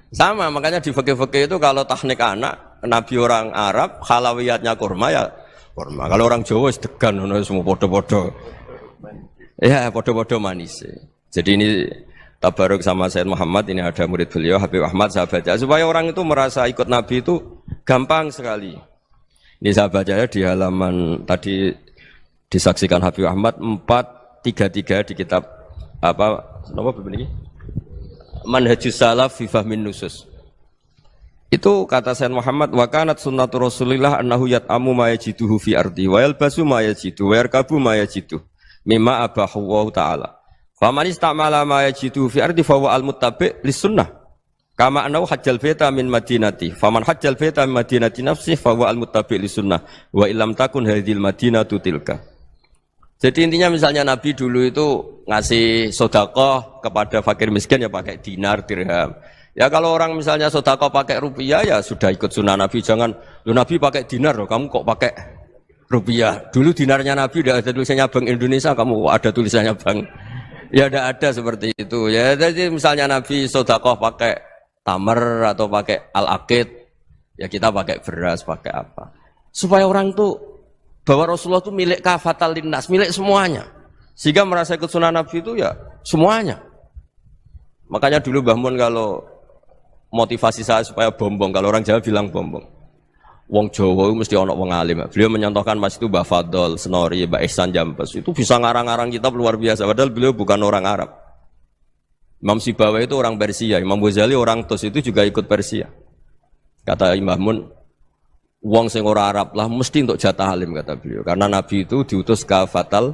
Sama, makanya di fikih-fikih itu kalau teknik anak, Nabi orang Arab, halawiyatnya kurma ya kurma. Kalau orang Jawa sedegan, semua podo-podo. Ya, podo-podo manis. Jadi ini tabaruk sama Sayyid Muhammad, ini ada murid beliau, Habib Ahmad, saya baca. Supaya orang itu merasa ikut Nabi itu gampang sekali. Ini saya baca ya di halaman tadi, disaksikan Habib Ahmad 433 di kitab apa begini Manhajus Salaf fi Fahmin Nusus. Itu kata Sayyid Muhammad wa kanat sunnatu Rasulillah annahu yat'amu ma yajiduhu fi ardi wa yalbasu ma yajidu wa yarkabu ma yajidu mimma abahu wa ta'ala. Fa man istamala ma yajiduhu fi ardi fa huwa al-muttabi' lis sunnah. Kama annahu hajjal baita min madinati. Faman hajjal baita min madinati nafsi fa huwa al-muttabi' lis sunnah wa illam takun hadhil madinatu tilka. Jadi intinya misalnya Nabi dulu itu ngasih sodakoh kepada fakir miskin ya pakai dinar, dirham. Ya kalau orang misalnya sodakoh pakai rupiah ya sudah ikut sunnah Nabi. Jangan, Nabi pakai dinar loh, kamu kok pakai rupiah. Dulu dinarnya Nabi udah ada tulisannya Bank Indonesia, kamu ada tulisannya Bank. Ya tidak ada seperti itu. Ya jadi misalnya Nabi sodakoh pakai tamar atau pakai al-aqid, ya kita pakai beras, pakai apa. Supaya orang tuh bahwa Rasulullah itu milik kafatal linnas, milik semuanya. Sehingga merasa ikut sunnah Nabi itu ya semuanya. Makanya dulu Mbah Mun kalau motivasi saya supaya bombong, kalau orang Jawa bilang bombong. Wong Jawa itu mesti ono wong alim. Beliau menyontohkan mas itu Mbah Fadol, Senori, Mbah Ihsan Jambes. Itu bisa ngarang-ngarang kitab luar biasa. Padahal beliau bukan orang Arab. Imam Sibawai itu orang Persia, Imam Ghazali orang Tus itu juga ikut Persia. Kata Mbah Mun, wong sing ora Arab lah mesti untuk jatah alim kata beliau. Karena Nabi itu diutus kafatal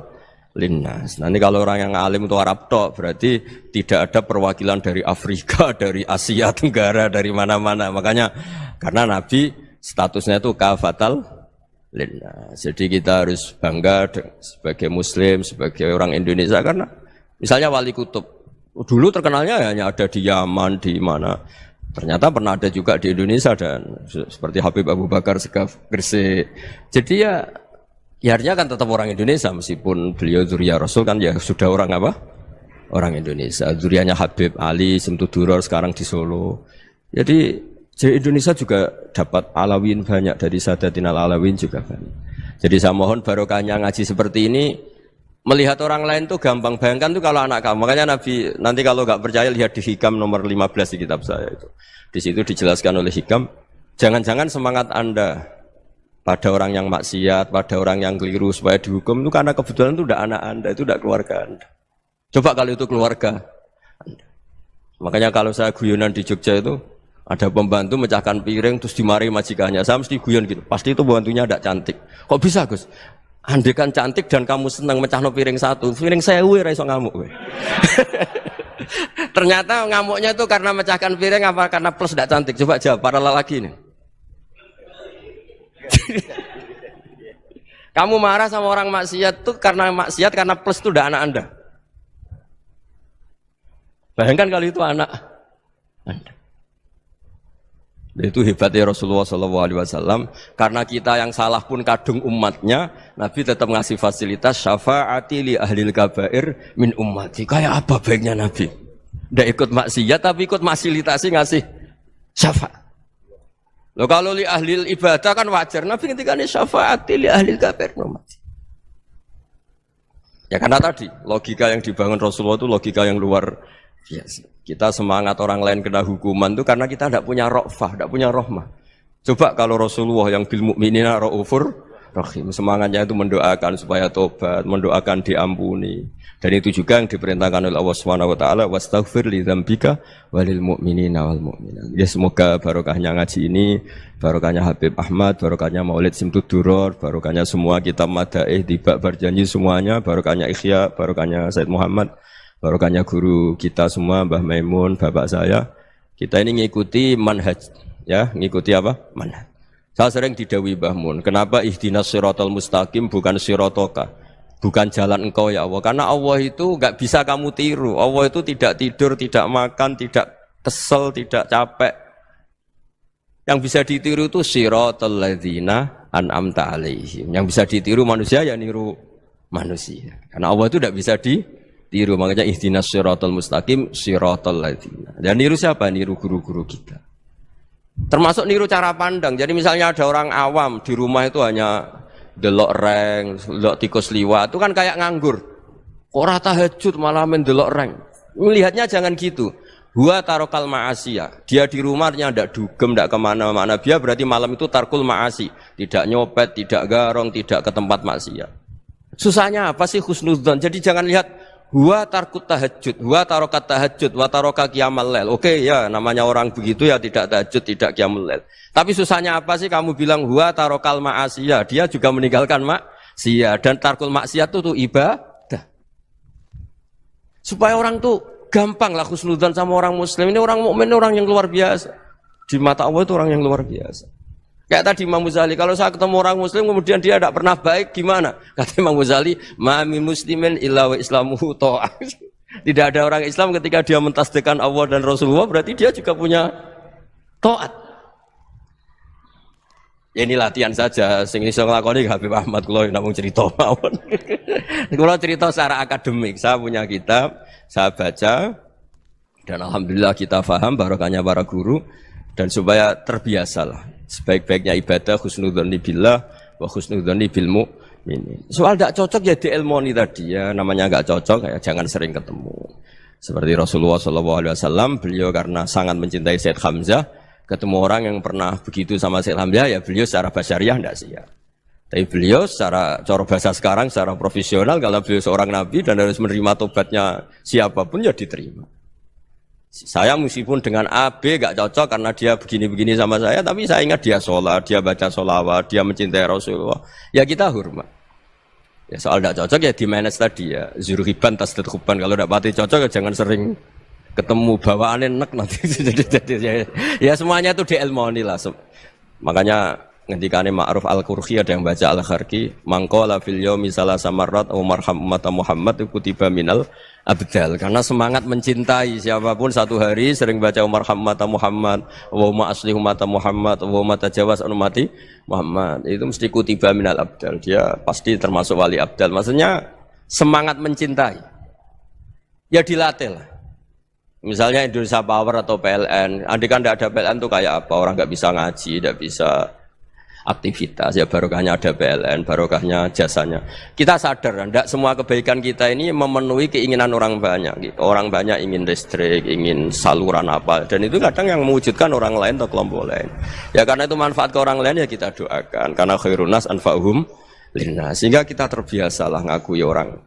linnas. Nanti kalau orang yang alim itu Arab tok, berarti tidak ada perwakilan dari Afrika, dari Asia Tenggara, dari mana-mana. Makanya karena Nabi statusnya itu kafatal linnas. Jadi kita harus bangga sebagai Muslim, sebagai orang Indonesia karena misalnya Wali Kutub dulu terkenalnya hanya ada di Yaman, di mana. Ternyata pernah ada juga di Indonesia dan seperti Habib Abu Bakar Segaf Gresik. Jadi ya artinya kan tetap orang Indonesia meskipun beliau zuriyah Rasul kan ya sudah orang apa? Orang Indonesia. Zuriyahnya Habib Ali Simtuduror sekarang di Solo. Jadi Indonesia juga dapat alawin banyak dari Sadatin al-Alawin juga banyak. Jadi saya mohon barokahnya ngaji seperti ini. Melihat orang lain tuh gampang, bayangkan tuh kalau anak kamu. Makanya Nabi nanti kalau nggak percaya lihat di Hikam nomor 15 di kitab saya itu. Di situ dijelaskan oleh Hikam, jangan-jangan semangat Anda pada orang yang maksiat, pada orang yang keliru supaya dihukum itu karena kebetulan itu udah anak Anda, itu udah keluarga Anda. Coba kalau itu keluarga Anda. Makanya kalau saya guyonan di Jogja itu ada pembantu mecahkan piring terus dimarahi majikannya. Saya mesti guyon gitu. Pasti itu pembantunya tidak cantik. Kok bisa, Gus? Andekan cantik dan kamu senang mecahno piring satu, piring 1000 ora iso ngamuk. Ternyata ngamuknya itu karena mecahkan piring apa karena plus tidak cantik? Coba jawab para lelaki ini. Kamu marah sama orang maksiat tuh karena maksiat karena plus itu udah anak Anda. Bayangkan kalau itu anak Anda. Itu hebatnya Rasulullah SAW. Karena kita yang salah pun kadung umatnya, Nabi tetap ngasih fasilitas syafaati li ahlil kabair min ummati. Kayak apa baiknya Nabi? Tidak ikut maksiat tapi ikut fasilitasi ngasih syafaat. Loh kalau li ahlil ibadah kan wajar. Nabi ketika ini syafaati li ahlil kabair min ummati. Ya karena tadi logika yang dibangun Rasulullah itu logika yang luar biasa. Kita semangat orang lain kena hukuman itu karena kita tidak punya ra'fah, tidak punya rahmah. Coba kalau Rasulullah yang bil mukminina raufur rahim, semangatnya itu mendoakan supaya tobat, mendoakan diampuni. Dan itu juga yang diperintahkan oleh Allah Subhanahu wa taala, wastaghfir li dzambika walil mu'minina wal mu'minat. Ya semoga barokahnya ngaji ini, barokahnya Habib Ahmad, barokahnya Maulid Simtud Duror, barokahnya semua kitab madaih tiba berjanji semuanya, barokahnya Ikhya, barokahnya Said Muhammad, barokahnya guru kita semua Mbah Maimun, bapak saya. Kita ini ngikuti manhaj, ya, ngikuti apa? Manhaj. Saya sering didhawuhi Mbah Mun, kenapa ihdinas siratal mustaqim bukan siratoka? Bukan jalan engkau ya Allah, karena Allah itu enggak bisa kamu tiru. Allah itu tidak tidur, tidak makan, tidak kesel, tidak capek. Yang bisa ditiru itu siratal ladzina an'amta alaihim. Yang bisa ditiru manusia ya niru manusia. Karena Allah itu tidak bisa ditiru, makanya ihdinas siratal mustaqim siratal ladzina. Dan niru siapa? Niru guru-guru kita. Termasuk niru cara pandang. Jadi misalnya ada orang awam di rumah itu hanya delok reng, delok tikus liwat, itu kan kayak nganggur. Ora tahajud malah mendelok reng. Melihatnya jangan gitu. Huwa tarokal ma'asiyah. Dia di rumahnya ndak dugem, ndak kemana-mana. Dia berarti malam itu tarkul ma'asi. Tidak nyopet, tidak garong, tidak ke tempat maksiat. Susahnya apa sih husnudzon? Jadi jangan lihat huwa tarkut tahajud, huwa tarokat tahajud, wa taroka qiyamal lail. Oke ya, namanya orang begitu ya tidak tahajud, tidak qiyamul lail. Tapi susahnya apa sih kamu bilang huwa tarokal ma'asiyah, dia juga meninggalkan maksiyah, dan tarkul maksiat itu ibadah. Supaya orang tuh gampang lah husnudzon sama orang muslim. Ini orang mukmin, orang yang luar biasa. Di mata Allah itu orang yang luar biasa. Kayak tadi Imam Ghazali, kalau saya ketemu orang muslim kemudian dia tidak pernah baik, gimana? Kata Imam Ghazali, ma min muslimin illa wa islamuhu ta'ah. Tidak ada orang Islam ketika dia mentasdikkan Allah dan Rasulullah, berarti dia juga punya taat. Ya ini latihan saja, sing iso nglakoni Habib Ahmad kula namung cerita mawon. Kula cerita secara akademik, saya punya kitab, saya baca dan alhamdulillah kita paham barokahnya para guru dan supaya terbiasalah. Sebaik-baiknya ibadah husnudzon billah wa husnudzon bil mu'minin. Soal tidak cocok ya diilmoni tadi ya, namanya enggak cocok ya jangan sering ketemu. Seperti Rasulullah SAW, beliau karena sangat mencintai Said Hamzah, ketemu orang yang pernah begitu sama Said Hamzah ya beliau secara basyariah tidak siap. Tapi beliau secara cara bahasa sekarang, secara profesional, kalau beliau seorang nabi dan harus menerima tobatnya siapapun ya diterima. Saya meskipun dengan A, B gak cocok karena dia begini-begini sama saya, tapi saya ingat dia sholat, dia baca sholawat, dia mencintai Rasulullah. Ya kita hormat. Ya soal gak cocok ya di manage tadi ya. Zuruhiban tasdid huban. Kalau gak pati cocok ya jangan sering ketemu, bawaannya enak nanti. Ya semuanya itu diilmoni lah. Makanya ngendikane Ma'ruf Al-Qurhi ada yang baca Al-Kharki, mangqala fil yaumi salasa marrat aw marham umat Muhammad kutiba minal abdal. Karena semangat mencintai siapapun satu hari sering baca marham umat Muhammad, wa ma asli umat Muhammad, wa ma tajawaz an umati Muhammad. Itu mesti kutiba minal abdal. Dia pasti termasuk wali abdal. Maksudnya semangat mencintai. Ya dilatih lah. Misalnya Indonesia Power atau PLN, andai kan tidak ada PLN itu kayak apa? Orang nggak bisa ngaji, tidak bisa aktivitas, ya barokahnya ada PLN, barokahnya jasanya. Kita sadar, tidak semua kebaikan kita ini memenuhi keinginan orang banyak. Gitu. Orang banyak ingin listrik, ingin saluran apa, dan itu kadang yang mewujudkan orang lain atau kelompok lain. Ya karena itu manfaat ke orang lain ya kita doakan. Karena khairun nas anfa'uhum linnas. Sehingga kita terbiasalah ngakui orang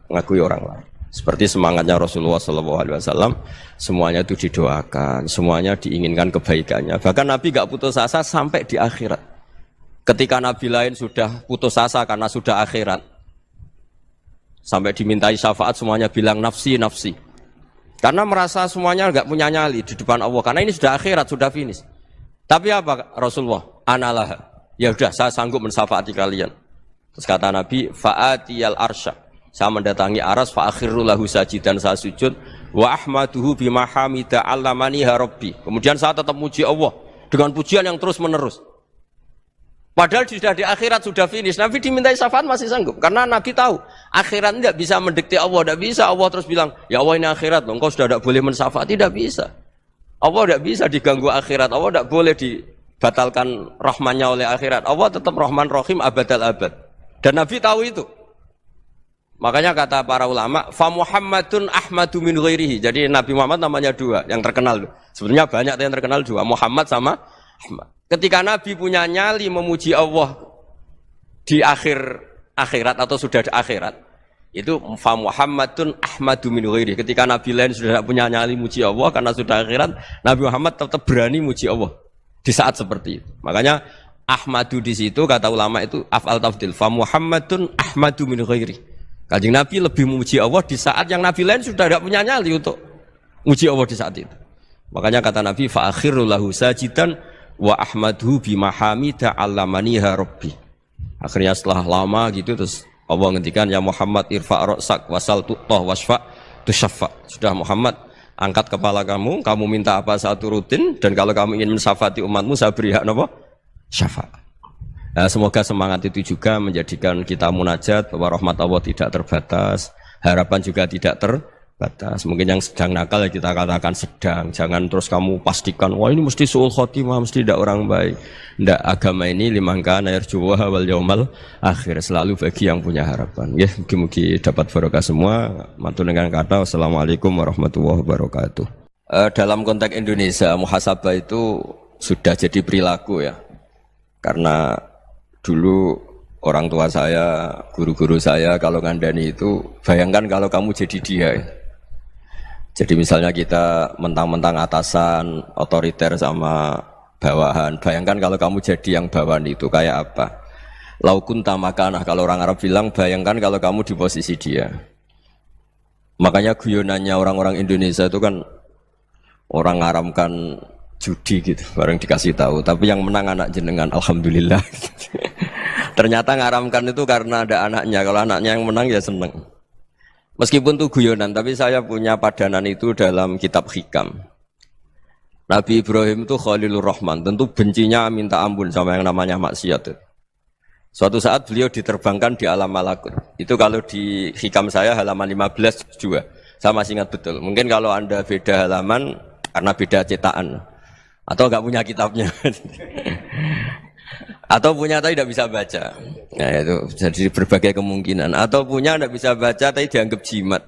lain. Seperti semangatnya Rasulullah SAW, semuanya itu didoakan, semuanya diinginkan kebaikannya. Bahkan Nabi gak putus asa sampai di akhirat. Ketika Nabi lain sudah putus asa karena sudah akhirat, sampai dimintai syafaat semuanya bilang nafsi, nafsi. Karena merasa semuanya enggak punya nyali di depan Allah. Karena ini sudah akhirat, sudah finish. Tapi apa Rasulullah? Analah. Ya sudah, saya sanggup mensyafaati kalian. Terus kata Nabi, fa'atiyal arsya. Saya mendatangi aras, fa'akhiru lahu sajidan, saya sujud. Wa ahmaduhu bimahamida allamaniha rabbi. Kemudian saya tetap muji Allah dengan pujian yang terus menerus. Padahal sudah di akhirat, sudah finish. Nabi dimintai syafaat masih sanggup. Karena Nabi tahu, akhirat tidak bisa mendikte Allah. Tidak bisa Allah terus bilang, ya Allah ini akhirat loh, engkau sudah tidak boleh mensyafaat. Tidak bisa. Allah tidak bisa diganggu akhirat. Allah tidak boleh dibatalkan rahmannya oleh akhirat. Allah tetap rahman rahim abadal abad. Dan Nabi tahu itu. Makanya kata para ulama, fa Muhammadun Ahmadu min ghairihi. Jadi Nabi Muhammad namanya dua, yang terkenal. Sebenarnya banyak yang terkenal dua, Muhammad sama Ahmad. Ketika Nabi punya nyali memuji Allah di akhirat atau sudah di akhirat, itu fa Muhammadun Ahmadu min ghairihi. Ketika Nabi lain sudah tidak punya nyali muji Allah karena sudah akhirat, Nabi Muhammad tetap berani muji Allah di saat seperti itu. Makanya Ahmadu di situ kata ulama itu af'al tafdil, fa Muhammadun Ahmadu min ghairihi. Kanjeng Nabi lebih memuji Allah di saat yang Nabi lain sudah tidak punya nyali untuk muji Allah di saat itu. Makanya kata Nabi fa akhiru lahu sajidan wa ahmadhu bi mahamida 'allamaniha rabbi. Akhirnya setelah lama gitu terus Allah ngendikan ya Muhammad irfa' ra'sak wasal tu'tah wasfa' tusyaffa. Sudah Muhammad angkat kepala kamu minta apa saat turutin, dan kalau kamu ingin mensafati umatmu saya beri hak napa? Syafaat. Nah, semoga semangat itu juga menjadikan kita munajat bahwa rahmat Allah tidak terbatas, harapan juga tidak terbatas. Mungkin yang sedang nakal ya kita katakan sedang, jangan terus kamu pastikan wah ini mesti suul khotimah, mesti tidak orang baik. Tidak, agama ini liman kana yarjuwa wal yaumal akhir, selalu bagi yang punya harapan. Ya, mugi-mugi dapat barokah semua. Matur dengan kata wassalamualaikum warahmatullahi wabarakatuh. Dalam konteks Indonesia muhasabah itu sudah jadi perilaku ya. Karena dulu orang tua saya, guru-guru saya kalau ngandani itu, bayangkan kalau kamu jadi dia. Jadi misalnya kita mentang-mentang atasan, otoriter sama bawahan. Bayangkan kalau kamu jadi yang bawahan itu kayak apa? Laukun tamakanah, kalau orang Arab bilang, bayangkan kalau kamu di posisi dia. Makanya guyonannya orang-orang Indonesia itu kan orang ngaramkan judi gitu, bareng dikasih tahu. Tapi yang menang anak jenengan, alhamdulillah. Ternyata ngaramkan itu karena ada anaknya. Kalau anaknya yang menang ya seneng. Meskipun itu guyonan, tapi saya punya padanan itu dalam kitab Hikam. Nabi Ibrahim itu Khalilur Rahman, tentu bencinya minta ampun sama yang namanya maksiat. Suatu saat beliau diterbangkan di alam malakut. Itu kalau di Hikam saya halaman 15 juga. Saya masih ingat betul. Mungkin kalau Anda beda halaman karena beda cetakan. Atau enggak punya kitabnya. Atau punya tapi tidak bisa baca. Nah itu jadi berbagai kemungkinan. Atau punya tidak bisa baca tapi dianggap jimat.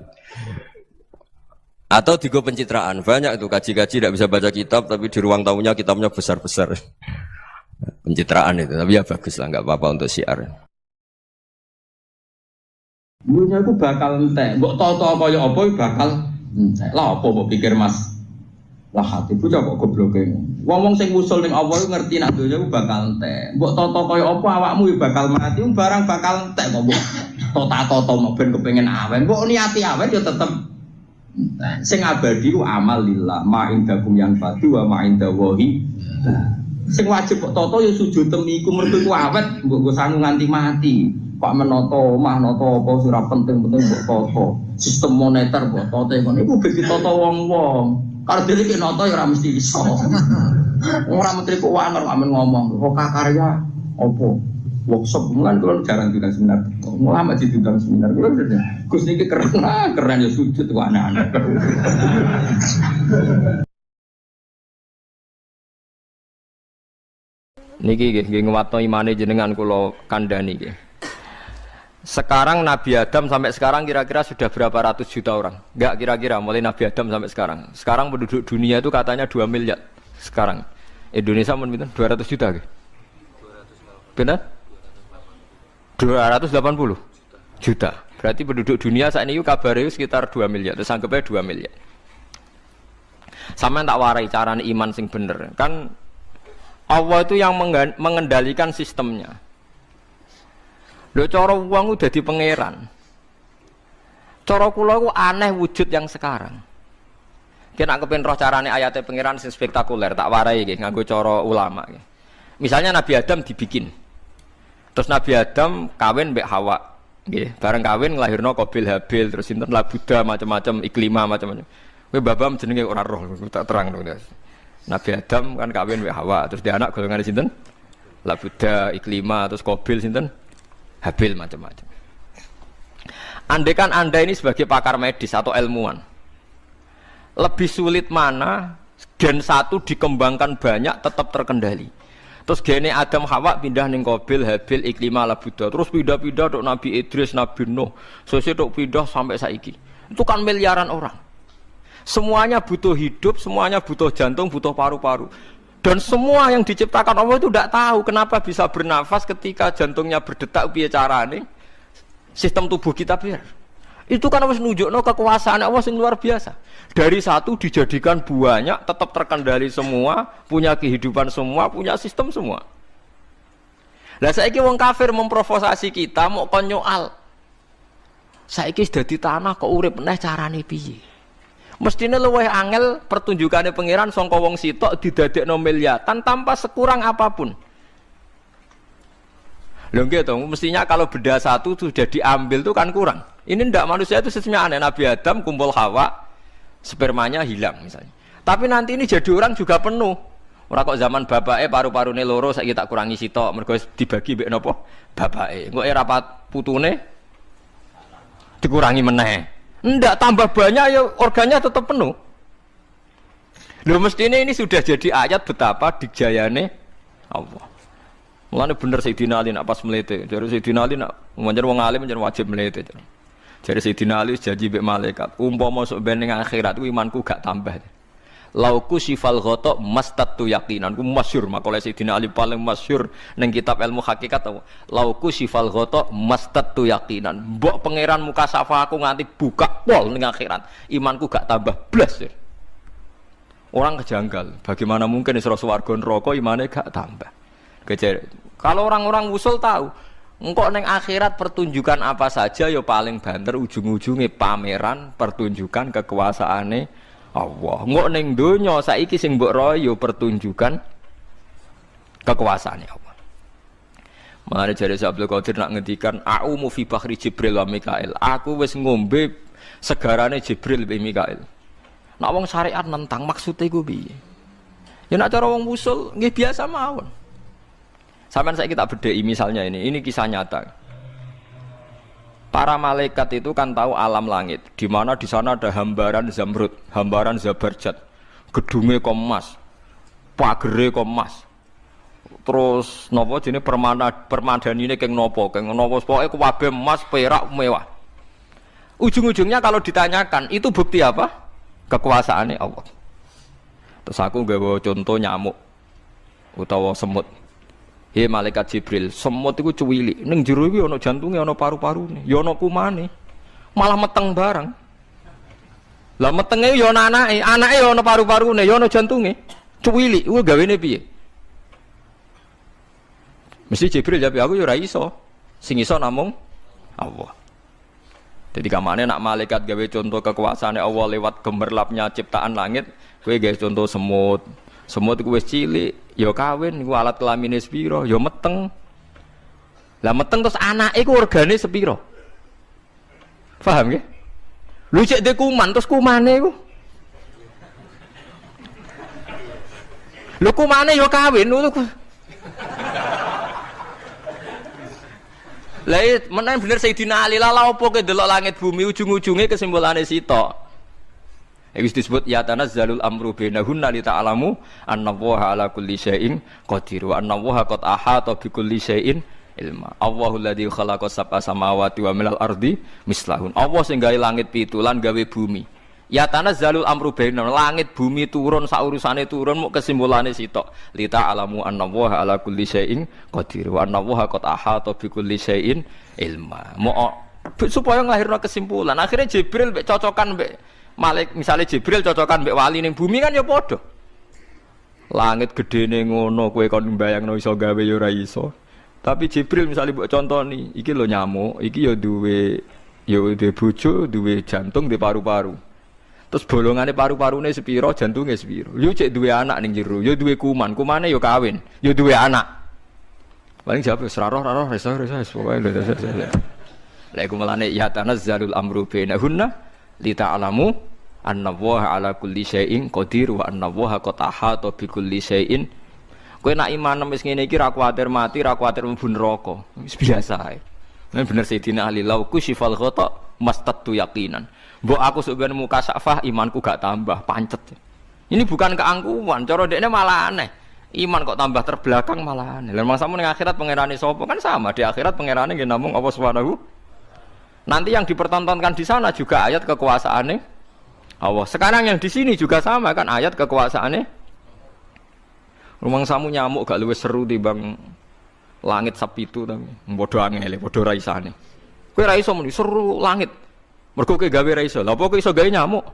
Atau digo pencitraan. Banyak itu kaji-kaji tidak bisa baca kitab tapi di ruang tamunya kitabnya besar-besar. Pencitraan itu. Tapi ya bagus lah, enggak apa-apa untuk syiar. Gurunya itu bakal entek. Mbok tau-tau kaya apa bakal entek. Lah apa mbok pikir Mas? Lah hati bocah kok gobloke. Wong-wong sing usul ning Allah ku ngerti nek donya ku bakal entek. Mbok tata kaya apa awakmu bakal mati, barang bakal entek kok mbok tata-tata mau ben kepengin awen. Mbok niati awen ya tetep entek. Sing abadi ku amal lillah, ma indakum yang fadu wa ma indawahi. Sing wajib kok tata ya sujud temiku mergo ku awet mbok go sangu nganti mati. Pak menata omah nata apa ora penting-penting mbok tata. Sistem moneter mbok tata ngono iku bagi tata wong-wong. Kalau diri kita nonton ya mesti iso. Orang menteri keuangan amin ngomong, kok karya opo workshop mulan kalau jarang diundang seminar. Ulama di diundang seminar. Gus niki keren ya sujud kok anak-anak. Niki nggih nguwatno imane jenengan kula kandhani nggih. Sekarang Nabi Adam sampai sekarang kira-kira sudah berapa ratus juta orang? Enggak kira-kira mulai Nabi Adam sampai sekarang. Sekarang penduduk dunia itu katanya 2 miliar. Sekarang Indonesia menurut 200 juta ke? Benar? 280 juta. Berarti penduduk dunia saat ini kabarnya sekitar 2 miliar. Terus anggapnya 2 miliar. Sama tak warai carane iman sing bener. Kan Allah itu yang mengendalikan sistemnya. Lho cara wong udah di pangeran. Cara kula ku aneh wujud yang sekarang. Kena kepen roh carane ayate pangeran sing spektakuler, tak warai nggih nganggo cara ulama nggih. Misalnya Nabi Adam dibikin. Terus Nabi Adam kawin mbek Hawa. Nggih, bareng kawin nglahirno Qabil Habil, terus sinten Labuda macam-macam, Iklima macam-macam. Kowe babam jenenge ora roh, tak terang to. Nabi Adam kan kawin mbek Hawa, terus dia anak golongan sinten? Labuda, Iklima, terus Qabil sinten? Habil macam-macam. Andai kan Anda ini sebagai pakar medis atau ilmuwan, lebih sulit mana gen 1 dikembangkan banyak tetap terkendali. Terus gene Adam Hawa pindah ning Qabil, Habil, Iklimah, Labuda. Terus pindah-pindah tok Nabi Idris, Nabi Nuh. Sesuk tok pindah sampai saiki. Itu kan miliaran orang. Semuanya butuh hidup, semuanya butuh jantung, butuh paru-paru. Dan semua yang diciptakan Allah itu tidak tahu kenapa bisa bernafas ketika jantungnya berdetak piye carane. Sistem tubuh kita biar. Itu kan harus nunjukno kekuasaan Allah yang luar biasa. Dari satu dijadikan banyak, tetap terkendali semua, punya kehidupan semua, punya sistem semua. Lah saiki wong kafir memprovokasi kita mau konyoal. Saiki sudah di tanah kok urip meneh carane piye? Mestine luwih angel pertunjukane pangeran sangka wong sitok didadekno miliatan tanpa sekurang apapun. Lho nggih to, mestinya kalau beda satu sudah diambil itu kan kurang. Ini ndak manusia itu sistemnya aneh. Nabi Adam kumpul Hawa, spermanya hilang misalnya. Tapi nanti ini jadi orang juga penuh. Ora kok zaman bapake paru-parune loro saiki tak kurangi sitok mergo dibagi mbek napa? Bapake. Engko era putune dikurangi meneh. Ndak tambah banyak ya organnya tetap penuh. Lho mestine ini sudah jadi ayat betapa dijayane Allah. Mulane bener Sayyidina Ali nak pas mlete. Jare Sayyidina Ali nak pancen wong alim pancen wajib mlete. Jare Sayyidina Ali janji mbek malaikat, umpama sok ben ning akhirat ku imanku gak tambah. Lauku sifal ghata mastatu yaqinan. Ku masyhur makalah Sayyidina Ali paling masyhur ning kitab ilmu hakikat apa? Lauku sifal ghata mastatu yaqinan. Mbok pangeran muka safa aku nganti buka pol ning akhirat, imanku gak tambah blas. Orang kejanggal, bagaimana mungkin isra swarga neraka imane gak tambah. Kalau orang-orang usul tahu, engkau neng akhirat pertunjukan apa saja yo paling banter ujung-ujungnya pameran pertunjukan kekuasaane Allah. Engkau neng donya saiki sing mbok royo pertunjukan kekuasaane Allah. Mare jare Abdul Qadir nak ngendikan a'umu fi bahri Jibril wa Mikail. Aku wis ngombe segarane Jibril be Mikail. Nak wong syariat nentang maksude iku piye? Ya nak cara wong usul nggih biasa mawon. Sampai saya kita bedai misalnya ini kisah nyata. Para malaikat itu kan tahu alam langit, di mana di sana ada hambaran zamrud, hambaran zabarjat, gedungnya emas, pagere emas. Terus nopo jenis permadanine keng nopo pokoke kabeh emas, perak, mewah. Ujung-ujungnya kalau ditanyakan itu bukti apa? Kekuasaane Allah. Terus aku gawe contoh nyamuk utawa semut. Hei malaikat Jibril, semut itu cuwili. Ning jero iki ana jantunge, ana paru-parune, ya ana kumane. Malah meteng barang. Lah metenge ya ana anake ya ana paru-parune, ya ana jantunge. Cuwili, kuwi gawene piye? Mesti Jibril jawab aku ya ora iso. Sing iso namung Allah. Jadi kamane nak malaikat gawe contoh kekuasaane Allah lewat gemerlapnya ciptaan langit, kowe gawe contoh semut. Semut iku wis cilik, ya kawin iku alat kelamine sepiro, ya meteng. Lah meteng terus anake iku organe sepiro? Paham nggih? Lu cek de kuman terus kumane iku. Lu kumane ya kawin lho. Lah menen bener Sayyidina Ali lah opo ke delok langit bumi ujung-ujunge kesimpulane sitok. Wis disebut ya tanazzalul amru bainahunna li ta'lamu annallaha ala kulli syai'in qadir wa annallaha qad ahata bi kulli syai'in ilma. Allahul ladzi khalaqa sab'a samawati wa minal ardi mislahun. Allah sing gawe langit pitu lan gawe bumi. Ya tanazzalul amru bainahunna, langit bumi turun sak urusane turun muk kesimpulane sitok. Li ta'lamu annallaha ala kulli syai'in qadir wa annallaha qad ahata bi kulli syai'in ilma. Supaya nglahirno kesimpulan. Akhirnya Jibril mbek cocokan mbek Malik misalnya Jibril cocokan mbek wali ning bumi kan ya padha. Langit gedene ngono kowe kon mbayangno iso gawe ya ora iso. Tapi Jibril misalnya mbok contoni, iki lho nyamuk, iki ya duwe bojo, duwe jantung, duwe paru-paru. Terus bolongane paru-parune sepiro, jantunge sepiro. Yo cek duwe anak ning jero, yo duwe kuman, kumane yo kawin, yo duwe anak. Paling jawab wis ra roh, wis pokoke lho. Lah iku melane ya tanazzalul amru bainahunna li ta'lamu annallaha ala kulli syai'in qadir wa annallaha qad ahata bi kulli syai'in. Kowe nak iman wis ngene iki ra kuwatir mati, ra kuwatir mlebu neraka. Wis biasa ae. Nek bener Sayyidina Ali lauku sifal ghata mastatu yaqinan. Mbok aku sok ben muka safah imanku gak tambah, pancet. Ini bukan keangkuhan, cara dekne malah aneh. Iman kok tambah terbelakang malah aneh. Lah mangsamu ning akhirat pangerane sapa? Kan sama, di akhirat pangerane nggih namung Allah Subhanahu. Nanti yang dipertontonkan di sana juga ayat kekuasaane Allah. Sekarang yang di sini juga sama kan ayat kekuasaane. Mangsamu nyamuk gak luwih seru timbang langit sapitu tapi padha angele, padha ra isane. Kowe ra iso muni seru langit. Mergo kowe gawe ra iso. Lha apa kowe iso gawe nyamuk?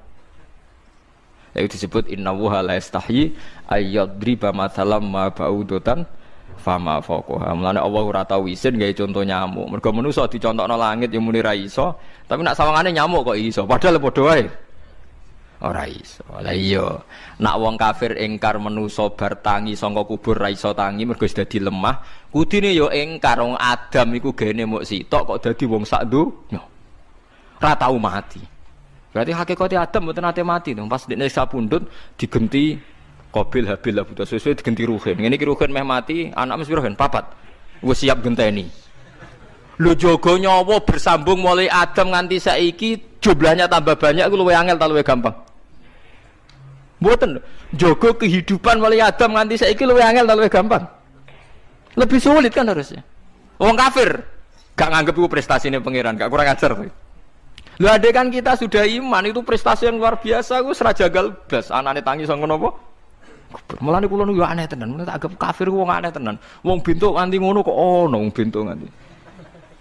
Itu disebut innallaha la yastahyi ayyadriba mathalam ma ba'udatan fama fawqaha. Mulane Allah ora tau isin gawe conto nyamuk. Mergo manusa dicontokno langit ya muni ra iso, tapi nak sawangane nyamuk kok iso. Padahal padha wae. Ora iso. Lah iya, nak wong kafir ingkar manusa bar tangi saka kubur ra iso tangi mergo wis dadi lemah, kudine ya ingkar wong Adam iku gene muk sitok kok dadi wong sak donya. Ora tau mati. Berarti hakikatnya Adam mboten nate mati dong. Pas dekne sapundhut digenti Qabil Habil lah buta sesuai digenti Ruhin. Ngene iki Ruhin meh mati, anak mesti Ruhin 4. Wis siap genteni. Lho jaga nyawa bersambung mulai Adam nganti saiki jumlahnya tambah banyak iku luwih angel ta luwih gampang? Mboten. Jaga kehidupan mulai Adam nganti saiki luwih angel ta luwih gampang? Lebih sulit kan harusnya. Wong kafir gak nganggep iku prestasine pangeran, gak kurang ajar kowe. Lho ade kan kita sudah iman itu prestasi yang luar biasa ku serajagal blas anane tangi sanga napa? Mulane kula niku aneh tenan, mulane tak anggap kafir ku wong aneh tenan. Wong bentuk nganti ngono kok ono wong bentuk nganti.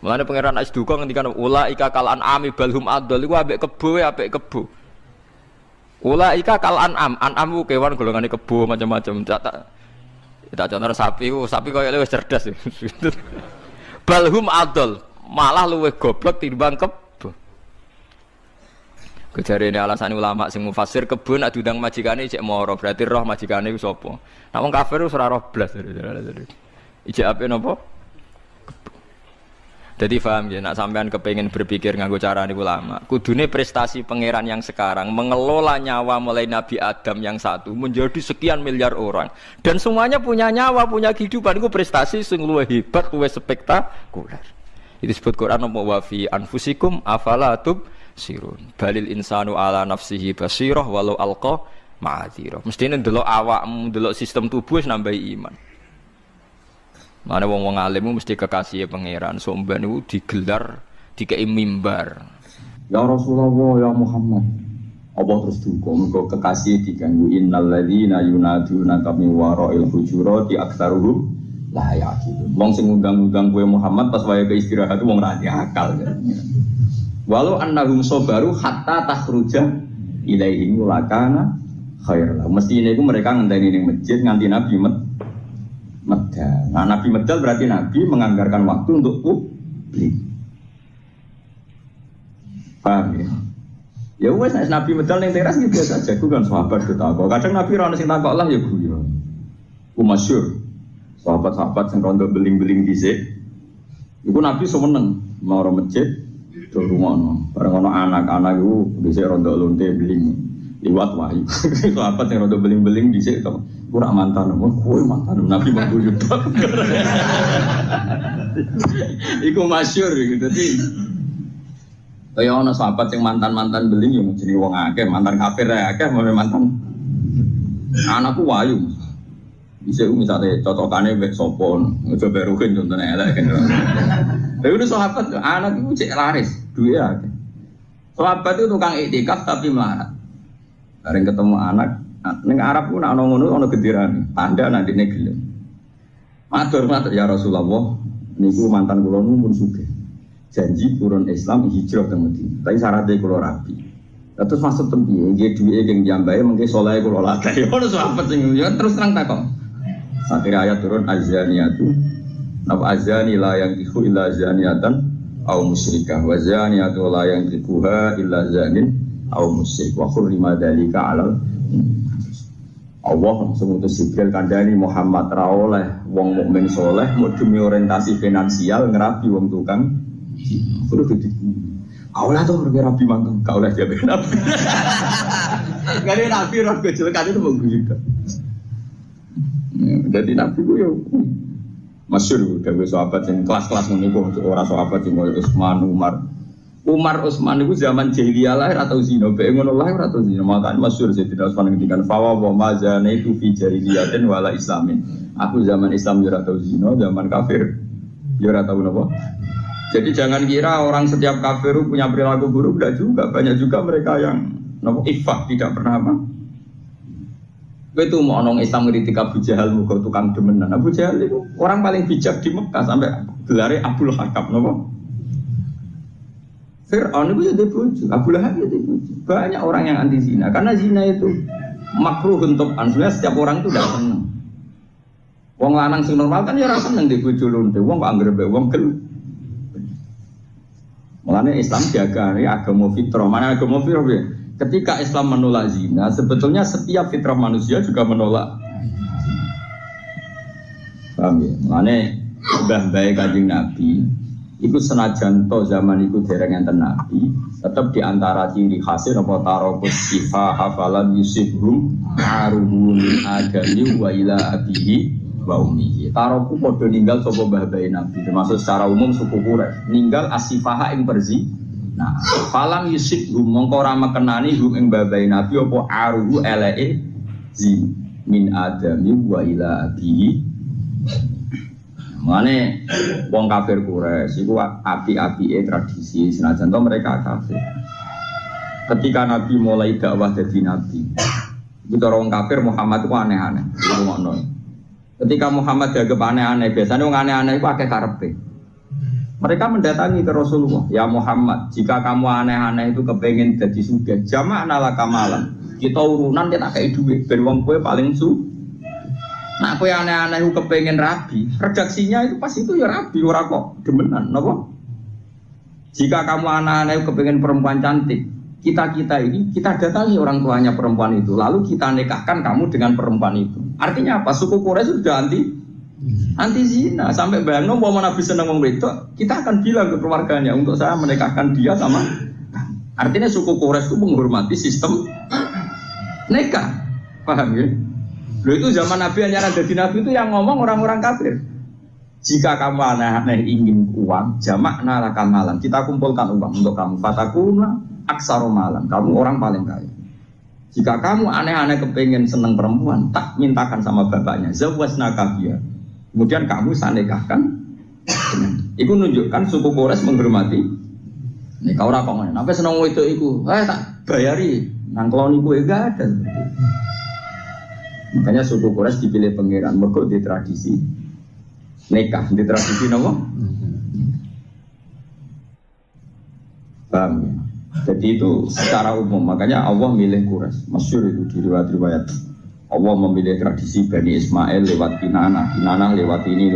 Mulane pangeran Asduka ngendikan ulaika kal an'ami balhum adall iku ambek kebo ambek kebo. Ulaika kal an'am ku kewan golongane kebo macam-macam. Tak contoh sapi ku koyo wis cerdas. Balhum adall malah luwih goblok timbang kebo. Kejarene alasan ulama sing mufasir kebun nak diundang majikane cek moro berarti roh majikane ku sapa. Nek wong kafir wis ora roh blas. Ijek ape napa? Jadi paham ya nak sampean kepengin berpikir nganggo carane ulama. Kudune prestasi pangeran yang sekarang mengelola nyawa mulai Nabi Adam yang satu menjadi sekian miliar orang dan semuanya punya nyawa, punya kehidupan itu prestasi sing luwih hebat, luwih spektakuler. Itu disebut Quran wa fi anfusikum afala sirun balil insanu ala nafsihi basirah walau alqa ma'adzirah. Mestine ndelok awakmu, ndelok sistem tubuh wis nambahi iman. Mane wong-wong alim mesti kekasih pangeran, somban niku digelar dikei mimbar. Ya Rasulullah ya Muhammad. Allah terus duka mergo kekasih diganggu innal ladzina yunaduna min wara'il hujurati aktsaruhum la yaqilun. Wong sing ngundang-undang kowe Muhammad pas wayahe keistirahat wong ra akal. Walau annahum sabaru hatta takhruja ilaihim lakana khairlah. Mesti ini mereka ngenteni ning masjid nganti Nabi medal. Nah Nabi medal berarti Nabi menganggarkan waktu untuk publik. Paham ya? Ya wes Nabi medal ning teras gitu biasa aja. Ku kan sahabat ketakok. Kadang Nabi ora ono sing takok lah ya guyu. Ku masyhur. Sahabat-sahabat sing rondo beling-beling dhisik. Iku Nabi seneng mau masjid rungono, bareng ono anak-anak itu dhisik rondo lonte beling liwat wahyu. Sahabat yang rondo beling-beling dhisik to, ora mantan, kowe mantan Nabi mangguyu tok. Iku masyhur gitu. Dadi kaya ono sahabat yang mantan-mantan beling yo jenenge wong akeh, mantan kafir akeh, mantan anakku wahyu. Bisa misalnya cocokane wek sopon, coba Ruhin contohnya elek kan. Tapi udah sahabat, anak itu cek laris, duit aja. Sahabat itu tukang iktikaf tapi melarat. Bareng ketemu anak, neng Arab pun anak ngono ono gediran, tanda nanti negel. Matur ya Rasulullah, niku mantan kula nu mun sugih. Janji turun Islam hijrah ke Madinah. Tapi syaratnya kula rapi. Terus masuk tempiye, nggih duwike geng jambahe mengke saleh kula latih. Ono sahabat sing ya terus terang takon. Akhirnya ayat turun azaniyatu napa azani la yang tihu illa zaniatan au musyrikah wa zaniyatu la yang tihuha illa zanin au musyrik wa hurrima dzalika 'alal Allah semutus Jibril kandhani Muhammad ra oleh wong mukmin saleh mau demi orientasi finansial ngerabi wong tukang kudu ditipu. Kaulah tuh rabi mangkang, kaulah dia nabi. Gale nabi roh kecelakaan itu menggugat. Jadi nabi ku yo masyhur dewe sahabat sing kelas-kelas ngene iku ora sahabat sing koyo Utsman, Umar. Umar Utsman itu zaman jahiliyah lahir atau zina, bae ngono lahir atau zina. Makanya masyhur Sayyidina Utsman ngendikan fawa wa mazana itu fi jahiliyatin wala islamin. Aku zaman Islam ya ora tau zina, zaman kafir ya ora tau napa. Jadi jangan kira orang setiap kafir punya perilaku buruk, enggak juga. Banyak juga mereka yang napa ifah tidak pernah apa. Itu mau orang Islam ngeritik Abu Jahal muga tukang demenan. Abu Jahal itu orang paling bijak di Mekah sampai gelare Abdul Hakam napa. Fir'aun itu ya dibujuk, Abu Lahab ya dibujuk. Banyak orang yang anti zina, karena zina itu makruh untuk sebenarnya setiap orang itu tidak senang. Wong lanang sing normal kan ya ora seneng dibujuk lonte, wong kok anggere wong gel. Mulane Islam jaga agama fitrah. Mana agama fitrah ya? Ketika Islam menolak zina, sebetulnya setiap fitrah manusia juga menolak. Paham ya? Mulane mbah-mbah Kanjeng Nabi iku senajan to zaman iku dereng enten nabi, tetep diantara ciri khasnya apa tarokus sifah hafalan yusibhum aruhun adami wa ila abihi wa ummihi. Taroku padha ninggal sapa mbah-mbah nabi, termasuk secara umum suku Quraisy ninggal asifaha ing berzi. Nah, falam yusibhum mongko ora mekenani hum ing mbah-mbah nabi apa aruhu eleke zi min adami wa ila abihi. Mane wong kafir Quraisy iku api-apike tradisi senajan to mereka kafir. Ketika Nabi mulai dakwah jadi nabi, itu orang kafir Muhammad itu aneh-aneh. Itu ngono. Ketika Muhammad dianggap aneh-aneh, biasanya wong aneh-aneh itu akeh karepe. Mereka mendatangi ke Rasulullah, ya Muhammad, jika kamu aneh-aneh itu kepengin jadi sugih, jama'na laka malam. Kita urunan kita kayak duit, ben wong kowe paling su. Nah, aku yang aneh-aneh kepengen rabi, redaksinya itu pas itu ya rabi, ora kok demenan, napa? Jika kamu aneh-aneh kepengen perempuan cantik, kita ini kita datangi orang tuanya perempuan itu, lalu kita nikahkan kamu dengan perempuan itu. Artinya apa? Suku Quraisy sudah anti zina. Sampai bayangno mau Nabi seneng wong wedok, kita akan bilang ke keluarganya untuk saya menikahkan dia sama. Artinya suku Quraisy itu menghormati sistem nikah, paham ya? Loh itu zaman Nabi hanya ada di Nabi itu yang ngomong orang-orang kafir. Jika kamu aneh-aneh ingin uang, jamakna laka malam. Kita kumpulkan uang untuk kamu. Fatakuna aksaro malam. Kamu orang paling kaya. Jika kamu aneh-aneh kepengen seneng perempuan, tak mintakan sama bapaknya. Zawasna kabia. Kemudian kamu saya nikahkan. Itu menunjukkan suku Quraisy menghormati. Nih kau ora kok ngene. Sampai seneng wedok iku, tak bayari. Nang kelon iku enggak ada. Makanya suku Quraisy dipilih pangeran mergo di tradisi nikah, di tradisi napa? Paham ya? Jadi itu secara umum, makanya Allah milih Quraisy. Masyhur itu di riwayat-riwayat. Allah memilih tradisi Bani Ismail lewat Kinanah lewat ini.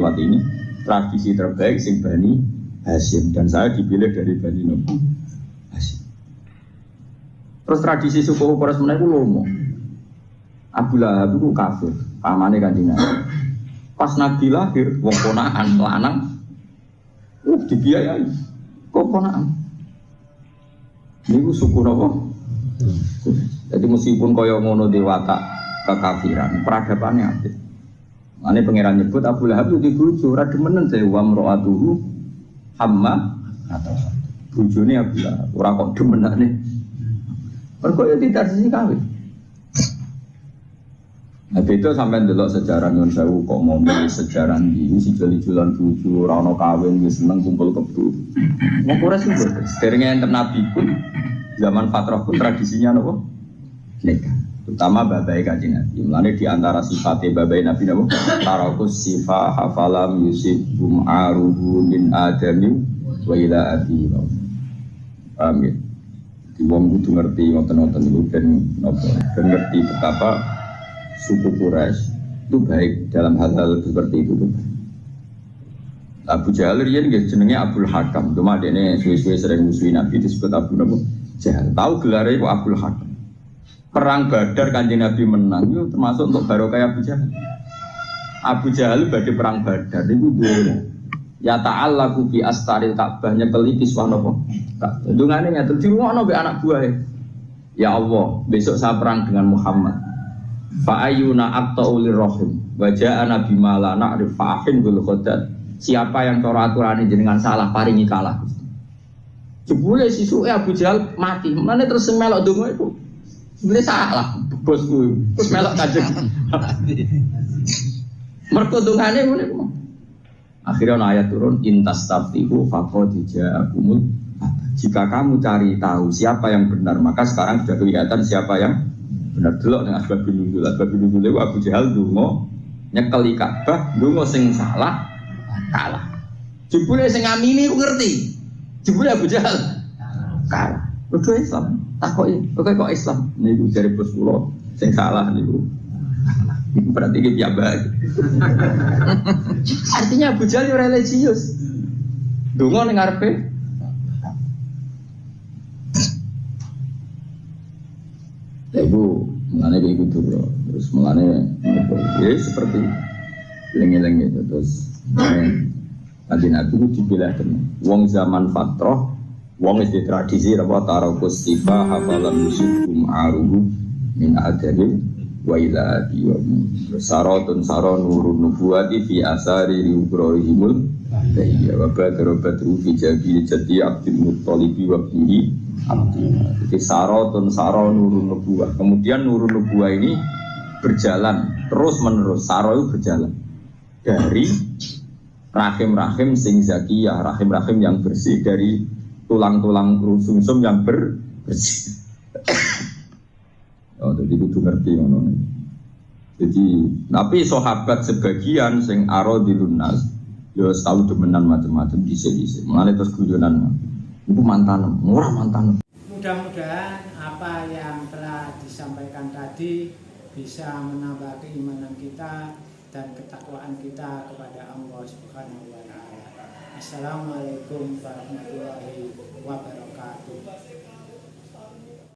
Tradisi terbaik sing Bani Hashim, dan saya dipilih dari Bani Hashim. Terus tradisi suku Quraisy menawa lomo. Abu Lahab itu kafir, pamane Kanjeng Nabi. Pas Nabi lahir, wong ponakan lanang, dibiayai, kok ponakan. Ini suku apa? Jadi meskipun kaya ngono dewata kekafiran, peradabannya apik. Mane pangeran nyebut Abu Lahab itu dibujuk, ora demenen saya wa mro'atuhu hamma atau bojone Abu Lahab, ora kok demenane. Mergo ya tidak sisi kawin. Nah itu sampai delok sejarah Nyun Sewu kok mau sejarah ini si jeli-jelan buju, ora ono kawin, wis seneng kumpul kebo. Wong Quraisy itu sederenge enten Nabi pun zaman Fatrah pun tradisinya napa? Nikah. Terutama babai Kanjeng Nabi. Mulane di antara sifatnya babai Nabi napa? Tarakus sifah hafalam yusibum aruhu min adami wa ila abi. Amin. Di wong kudu ngerti ngoten-ngoten niku ben napa? Ben ngerti betapa suku Quraisy itu baik dalam hal-hal seperti itu. Abu Jahal riyen nggih jenenge Abdul Hakam, cuma dene suwe-suwe sering musuhi Nabi disebut Abu Jahal. Tahu gelare kok Abdul Hakam. Perang Badar Kanjeng Nabi menang itu termasuk untuk barokah Abu Jahal. Abu Jahal badhe perang Badar niku duwe ya ta'allaku bi astaril Ka'bah nyekeli kiswah napa? Dungane ngatur dirungokno mbek anak buahe. Ya Allah, besok saya perang dengan Muhammad. Fa ayyuna aqta'ulir rahim wa ja'a nabi mala na'rif fa'in bil khadat. Siapa yang cara aturane jenengan salah paringi kalah. Jebule sisuke Abu Jahal mati. Mane terus sing melok donga iku sebenarnya salah bosku. Terus melok Kanjeng. Mergo dongane ngene kok. Akhirnya ana ayat turun intas taftihu faqad ja'akumul. Jika kamu cari tahu siapa yang benar, maka sekarang sudah kelihatan siapa yang benar. Delok ning asbabun nuzul. Asbabun nuzul iku Abu Jahal donga nyekeli Ka'bah, donga sing salah kalah. Jebule sing ngamini ku ngerti. Jebule Abu Jahal kalah. Kudu Islam. Takoki, kok Islam? Niku jare bos kula sing salah niku. Berarti iki piyambak. Artinya Abu Jahal religius. Donga ning ngarepe. Ibu mulane iki kudu terus mulane ya seperti lengi-lengi itu terus Nabi itu dibilah tenan. Wong zaman fatrah, wong wis tradisi apa tarokus sifa hafalan musukum aruhu min adabin wa ila bi wa saratun saron nurun nubuwati fi asari ibrahimul ya wa badru fi jabi jadi abdul muttalibi wa bihi abdul. Jadi saratun saron nurun nubuwah. Kemudian nurun nubuwah ini berjalan terus menerus. Saro itu berjalan dari rahim-rahim sing zakiyah, rahim-rahim yang bersih, dari tulang-tulang sumsum yang bersih. Oh, jadi kudu ngerti ngono. Jadi, tapi sahabat sebagian sing aradilun nas yo tahu demenan macam-macam dhisik-dhisik. Mulane terus guyonan. Iku mantan, ora mantan. Mudah-mudahan apa yang telah disampaikan tadi bisa menambah keimanan kita dan ketakwaan kita kepada Allah Subhanahu wa taala. Assalamualaikum warahmatullahi wabarakatuh.